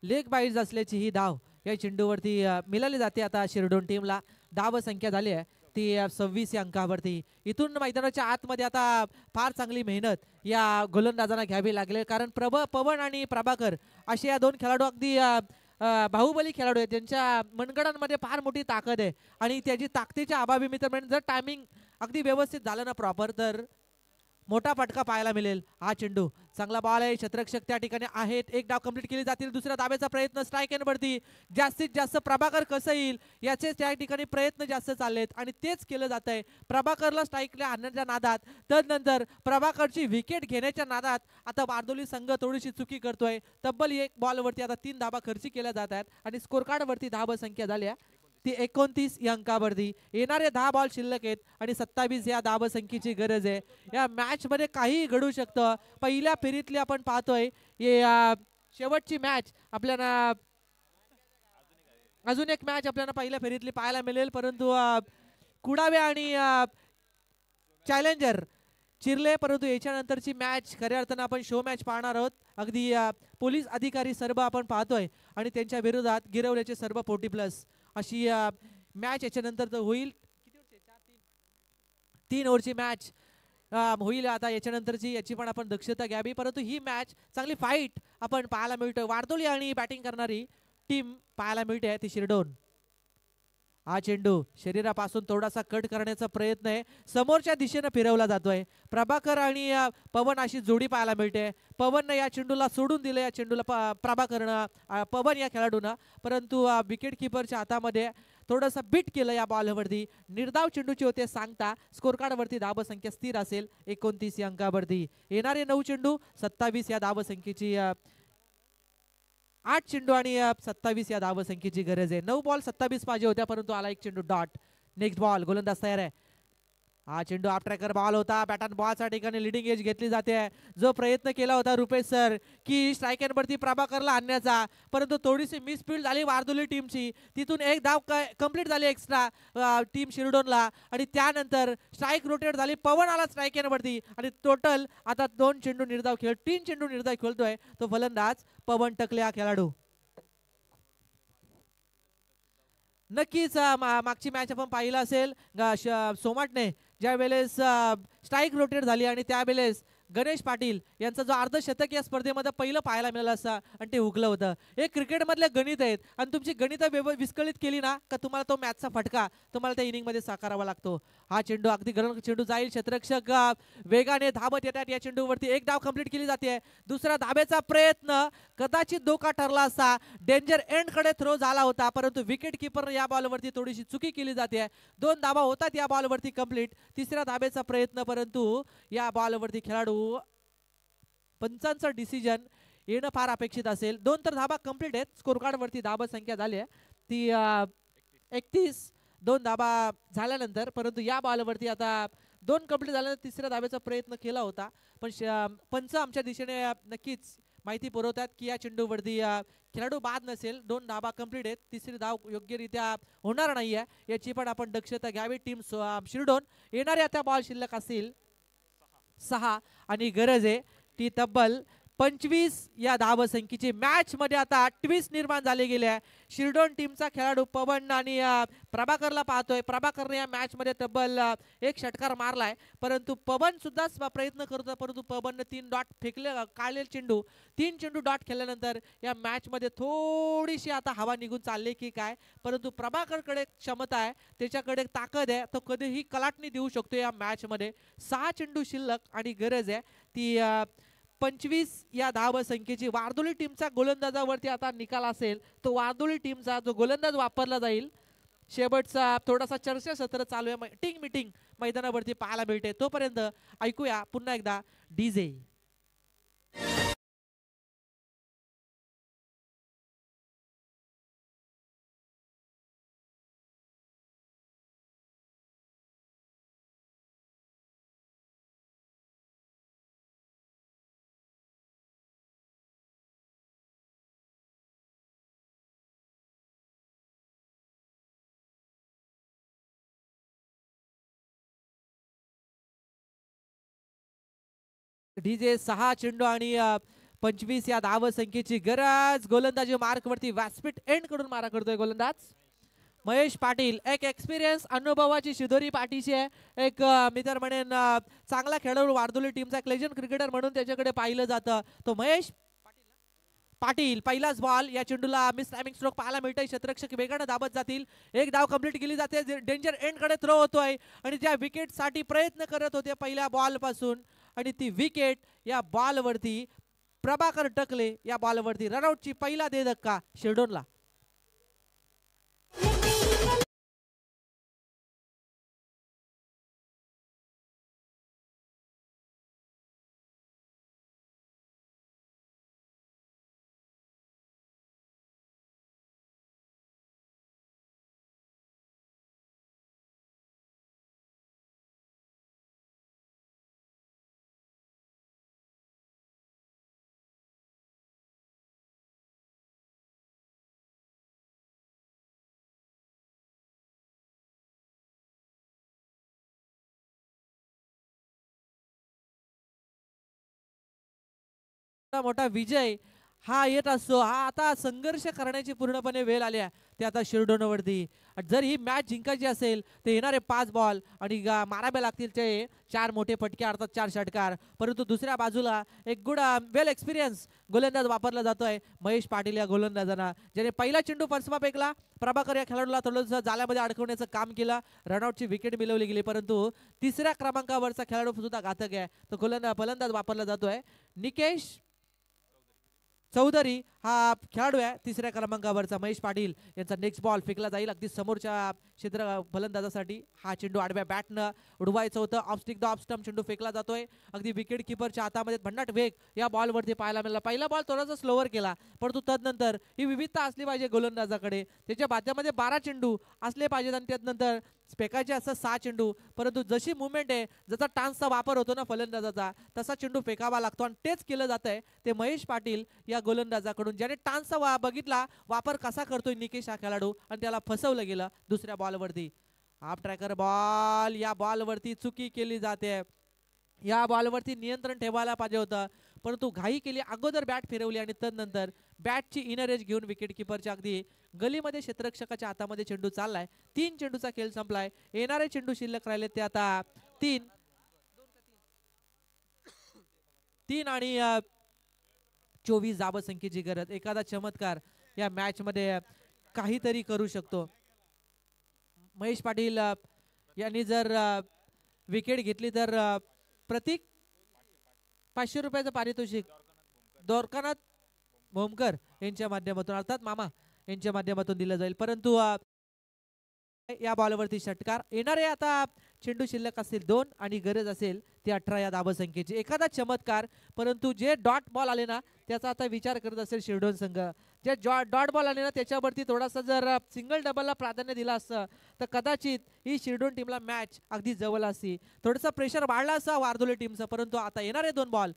लेग बाईज असल्याची ही धाव या चेंडूवरती मिळाली जाते. आता शिरडोन टीमला धाव संख्या झाली आहे ती 26 या अंकावरती. इथून मैदानाच्या आतमध्ये आता फार चांगली मेहनत या गोलंदाजांना घ्यावी लागेल, कारण पवन आणि प्रभाकर असे या दोन खेळाडू अगदी बाहुबली खेळाडू आहेत, त्यांच्या मनगडांमध्ये फार मोठी ताकद आहे आणि त्याची ताकदीच्या अभावी मित्र जर टायमिंग अगदी व्यवस्थित झालं ना प्रॉपर तर मोठा फटका पाहायला मिळेल. हा चेंडू चांगला बॉल आहे, क्षेत्ररक्षक त्या ठिकाणी आहेत, एक डाव कंप्लीट केली जातील. दुसऱ्या धाब्याचा प्रयत्न स्ट्राईक एंड वरती जास्तीत जास्त प्रभाकर कसं येईल याचे त्या ठिकाणी प्रयत्न जास्त चाललेत आणि तेच केलं जात आहे. प्रभाकरला स्ट्राईकला आणण्याच्या नादात, तदनंतर प्रभाकरची विकेट घेण्याच्या नादात आता बारदोली संघ थोडीशी चुकी करतोय. तब्बल एक बॉलवरती आता 3 धाबा खर्ची केल्या जात आहेत आणि स्कोर कार्ड वरती धाबा संख्या झाल्या ती 29 या अंकावरती. येणारे 10 बॉल शिल्लक आहेत आणि 27 या धाबा संख्येची गरज आहे. या मॅच मध्ये काही घडू शकतं. पहिल्या फेरीतली आपण पाहतोय शेवटची मॅच आपल्याला अजून एक मॅच आपल्याला पहिल्या फेरीतली पाहायला मिळेल, परंतु कुडावे आणि चॅलेंजर चिरले, परंतु याच्यानंतरची मॅच खऱ्या अर्थानं आपण शो मॅच पाहणार आहोत. अगदी पोलीस अधिकारी सर्व आपण पाहतोय आणि त्यांच्या विरोधात गिरवल्याचे सर्व 40+ अशी मॅच याच्यानंतर होईल. 3 ओव्हरची मॅच होईल आता याच्यानंतरची, याची पण आपण दक्षता घ्यावी. परंतु ही मॅच चांगली फाईट आपण पाहायला मिळतोय. वारदोली आणि बॅटिंग करणारी टीम पाहायला मिळते ती शिरडोन. हा चेंडू शरीरापासून थोडासा कट करण्याचा प्रयत्न आहे, समोरच्या दिशेने फिरवला जातोय. प्रभाकर आणि पवन अशी जोडी पाहायला मिळते. पवनने या चेंडूला सोडून दिलं, या चेंडूला प्रभाकरनं पवन या खेळाडूनं, परंतु विकेट किपरच्या हातामध्ये थोडंसं बीट केलं या बॉलवरती. निर्धाव चेंडूचे होते सांगता. स्कोर कार्डवरती धाव संख्या स्थिर असेल 29 या अंकावरती. येणारे 9 चेंडू 27 या धाव संख्येची 8 चेंडू आणि 27 या धाव संख्येची गरज आहे. 9 बॉल 27 पाहिजे होत्या, परंतु आला 1 चेंडू डॉट. नेक्स्ट बॉल गोलंदाज तयार आहे. हा चेंडू आप ट्रॅकर बॉल होता. बॅट अँड बॉलच्या ठिकाणी लिडिंग एज घेतली जाते. जो प्रयत्न केला होता रुपेश सर की स्ट्राईक एंड वरती प्रभाकरला आणण्याचा, परंतु थोडीशी मिसफील्ड झाली वारदोली टीमची. तिथून एक धाव कंप्लीट झाली एक्स्ट्रा टीम शिरडोनला आणि त्यानंतर स्ट्राईक रोटेट झाली. पवन आला स्ट्राईक एंड वरती आणि टोटल आता 2 चेंडू निर्धाव 3 चेंडू निर्धाव खेळतोय तो फलंदाज पवन टकले हा खेळाडू. नक्कीच मागची मॅच आपण पाहिलं असेल, सोमाटने ज्या वेळेस स्ट्राईक रोटेट झाली आणि त्यावेळेस गणेश पाटील यांचा जो अर्धशतक या स्पर्धेमध्ये पहिलं पाहायला मिळालं असं आणि ते हुकलं होतं. हे क्रिकेटमधले गणित आहेत आणि तुमची गणितं विस्कळीत केली ना का तुम्हाला तो मॅचचा फटका तुम्हाला त्या इनिंगमध्ये साकारावा लागतो. हा चेंडू अगदी गरम चेंडू जाईल. क्षेत्ररक्षक वेगाने धावत येतात. या चेंडूवरती एक धाव कंप्लीट केली जाते. दुसरा धाब्याचा प्रयत्न कदाचित धोका ठरला असता, डेंजर एंड कडे थ्रो झाला होता, परंतु विकेट किपर या बॉलवरती थोडीशी चुकी केली जाते. 2 धाबा होतात या बॉलवरती कंप्लीट. तिसऱ्या धाब्याचा प्रयत्न, परंतु या बॉलवरती खेळाडू पंचांचं डिसिजन येणं फार अपेक्षित असेल. 2 तर धाबा कंप्लीट आहेत. स्कोर कार्ड वरती धाबा संख्या झाली आहे ती 31. 2 धाबा झाल्यानंतर, परंतु या बॉलवरती आता 2 कंप्लीट झाल्यानंतर तिसऱ्या धाब्याचा प्रयत्न केला होता, पण पंच आमच्या दिशेने नक्कीच माहिती पुरवतात की या चेंडूवरती खेळाडू बाद नसेल. 2 धाबा कंप्लीट आहेत. तिसरी धाव योग्यरित्या होणार नाहीये याची पण आपण दक्षता घ्यावी. टीम शिरडोन येणाऱ्या त्या बॉल शिल्लक असतील 6 आणि गरज आहे ती तब्बल 25 या धाव संख्येची. मॅच मध्ये आता ट्विस्ट निर्माण झाले गेले आहे. शिरडोन टीमचा खेळाडू पवन आणि प्रभाकरला पाहतोय. प्रभाकरने या मॅच मध्ये तब्बल 1 षटकार मारलाय, परंतु पवन सुद्धा प्रयत्न करतोय, परंतु पवनने 3 डॉट फेकले, काढले चेंडू. 3 चेंडू डॉट खेळल्यानंतर या मॅच मध्ये थोडीशी आता हवा निघून चालली की काय, परंतु प्रभाकरकडे क्षमता आहे, त्याच्याकडे ताकद आहे, तो कधीही कलाटणी देऊ शकतो या मॅच मध्ये. 6 चेंडू शिल्लक आणि गरज आहे ती 25 या धाव संख्येची. वारदोली टीमचा गोलंदाजावरती आता निकाल असेल तो वारदोली टीमचा जो गोलंदाज वापरला जाईल. शेवटचा थोडासा चर्चासत्र चालू आहे, मीटिंग मैदानावरती पाहायला मिळते. तोपर्यंत ऐकूया पुन्हा एकदा डीजे. डीजे 6 चेंडू आणि 25 या धाव संख्येची गरज. गोलंदाजी मार्क वरती व्यासपीठ एंड कडून मारा करतोय गोलंदाज. महेश पाटील एक एक्सपिरियन्स अनुभवाची शिदोरी पाठीशी आहे. एक मी तर म्हणेन चांगला खेळाडू वारदोली टीमचा एक लेजंड क्रिकेटर म्हणून त्याच्याकडे पाहिलं जातं. तो महेश पाटील पहिलाच बॉल या चेंडूला मिस टायमिंग स्ट्रोक पाहायला मिळतंय. क्षेत्ररक्षक वेगाने दाबत जातील. एक धाव कंप्लीट केली जाते. डेंजर एंड कडे थ्रो होतोय आणि ज्या विकेट साठी प्रयत्न करत होते पहिल्या बॉल पासून आणि ती विकेट या बॉल वरती प्रभाकर टकले या बॉल वरती रनआउटची पहिला दे धक्का शिरडोनला. मोठा विजय हा येत असतो. हा आता संघर्ष करण्याची पूर्णपणे वेळ आली आहे ते आता शिरडोनवरती. जर ही मॅच जिंकायची असेल तर येणारे 5 बॉल आणि मारावे लागतील ते 4 मोठे फटके अर्थात 4 षटकार. परंतु दुसऱ्या बाजूला एक गुड वेल एक्सपिरियन्स गोलंदाज वापरला जातोय महेश पाटील या गोलंदाजांना, ज्याने पहिला चेंडू फर्स्टमा फेकला. प्रभाकर या खेळाडूला थोडंसं जाल्यामध्ये अडकवण्याचं काम केलं. रनआउटची विकेट मिळवली गेली. परंतु तिसऱ्या क्रमांकावरचा खेळाडू सुद्धा घातक आहे. तो फलंदाज वापरला जातोय निकेश चौधरी हा खेळाडू आहे तिसऱ्या क्रमांकावरचा. महेश पाटील यांचा नेक्स्ट बॉल फेकला जाईल अगदी समोरच्या क्षेत्र फलंदाजासाठी. हा चेंडू आडव्या बॅटनं उडवायचं होतं. ऑफस्टिक द ऑफ स्टंप चेंडू फेकला जातोय. अगदी विकेट किपरच्या हातामध्ये भन्नाट वेग या बॉलवरती पाहायला मिळाला. पहिला बॉल थोडासा स्लोवर केला परंतु तदनंतर ही विविधता असली पाहिजे गोलंदाजाकडे. त्याच्या बाद्यामध्ये 12 चेंडू असले पाहिजेत आणि त्यानंतर फेकायचे असं 6 चेंडू. परंतु जशी मुवमेंट आहे जसा टान्सचा वापर होतो ना फलंदाजाचा तसा चेंडू फेकावा लागतो आणि तेच केलं जात आहे ते महेश पाटील या गोलंदाजाकडून, ज्याने टान्सचा बघितला वापर कसा करतोय निकेश हा खेळाडू आणि त्याला फसवलं गेलं दुसऱ्या बॉलवरती. हाफ ट्रॅकर बॉल या बॉलवरती चुकी केली जाते. या बॉलवरती नियंत्रण ठेवायला पाहिजे होतं परंतु घाई केली. अगोदर बॅट फिरवली आणि तदनंतर बॅटची इनर एज घेऊन विकेट किपरच्या अगदी गलीमध्ये क्षेत्ररक्षकाच्या हातामध्ये चेंडू चाललाय. 3 चेंडूचा खेळ संपलाय. येणारे चेंडू शिल्लक राहिले ते आता 3 आणि 24 धावसंख्येची गरज. एखादा चमत्कार या मॅच मध्ये काहीतरी करू शकतो. महेश पाटील यांनी जर विकेट घेतली तर प्रतीक 500 रुपयाचं पारितोषिक द्वारकानाथ भोमकर यांच्या माध्यमातून अर्थात मामा यांच्या माध्यमातून दिलं जाईल. परंतु या बॉलवरती षटकार. येणारे आता चेंडू शिल्लक असतील 2 आणि गरज असेल ती 18 या धावसंख्येची. एखादा चमत्कार परंतु जे डॉट बॉल आले ना त्याचा आता विचार करत असेल शिरडोन संघ. जे डॉट बॉल आले ना त्याच्यावरती थोडासा जर सिंगल डबलला प्राधान्य दिलं असतं तर कदाचित ही शिरडोन टीमला मॅच अगदी जवळ असती. थोडंसं प्रेशर वाढला असं वारदोली टीमचं. परंतु आता येणारे 2 बॉल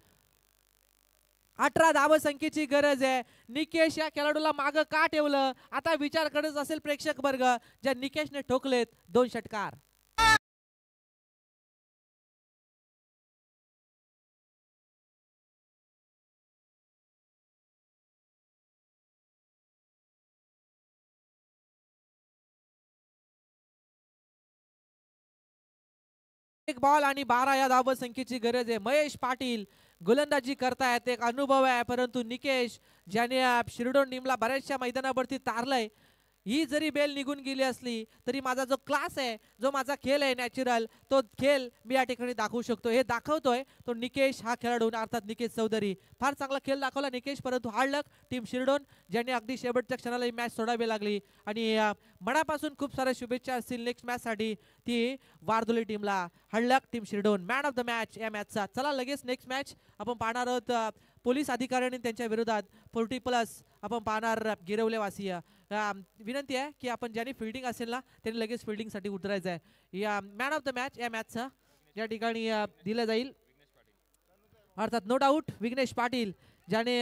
18 धावसंख्येची गरज आहे. निकेश या खेळाडूला मागं का ठेवलं आता विचार करत असेल प्रेक्षक वर्ग. ज्या निकेशने ठोकलेत 2 षटकार. एक बॉल आणि 12 या धावसंख्येची गरज आहे. महेश पाटील गोलंदाजी करतायत. एक अनुभव आहे परंतु निकेश ज्याने शिरडोन टीमला बऱ्याचशा मैदानावरती तारलंय. ही जरी बेल निघून गेली असली तरी माझा जो क्लास आहे जो माझा खेळ आहे नॅचरल तो खेळ मी या ठिकाणी दाखवू शकतो हे दाखवतोय तो निकेश हा खेळाडू अर्थात निकेश चौधरी. फार चांगला खेळ दाखवला निकेश परंतु हार्ड लक टीम शिरडोन ज्यांनी अगदी शेवटच्या क्षणाला ही मॅच सोडावी लागली. आणि मनापासून खूप साऱ्या शुभेच्छा असतील नेक्स्ट मॅच साठी ती वारदोली टीमला. Hard luck team Shirdon. Man of the match या मॅचचा. चला लगेच नेक्स्ट मॅच आपण पाहणार आहोत. पोलीस अधिकाऱ्यांनी त्यांच्या विरोधात 40+ आपण पाहणार गिरवलेवासीय. विनंती आहे की आपण ज्यांनी फिल्डिंग असेल ना त्यांनी लगेच फिल्डिंग साठी उतरायचं आहे. या मॅन ऑफ द मॅच या मॅचचा या ठिकाणी दिलं जाईल अर्थात नो डाऊट विघ्नेश पाटील ज्याने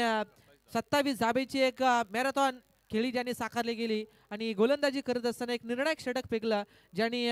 27 धाबेची एक मॅरेथॉन खेळी ज्याने साकारली गेली आणि गोलंदाजी करत असताना एक निर्णायक षटक फेकलं ज्यांनी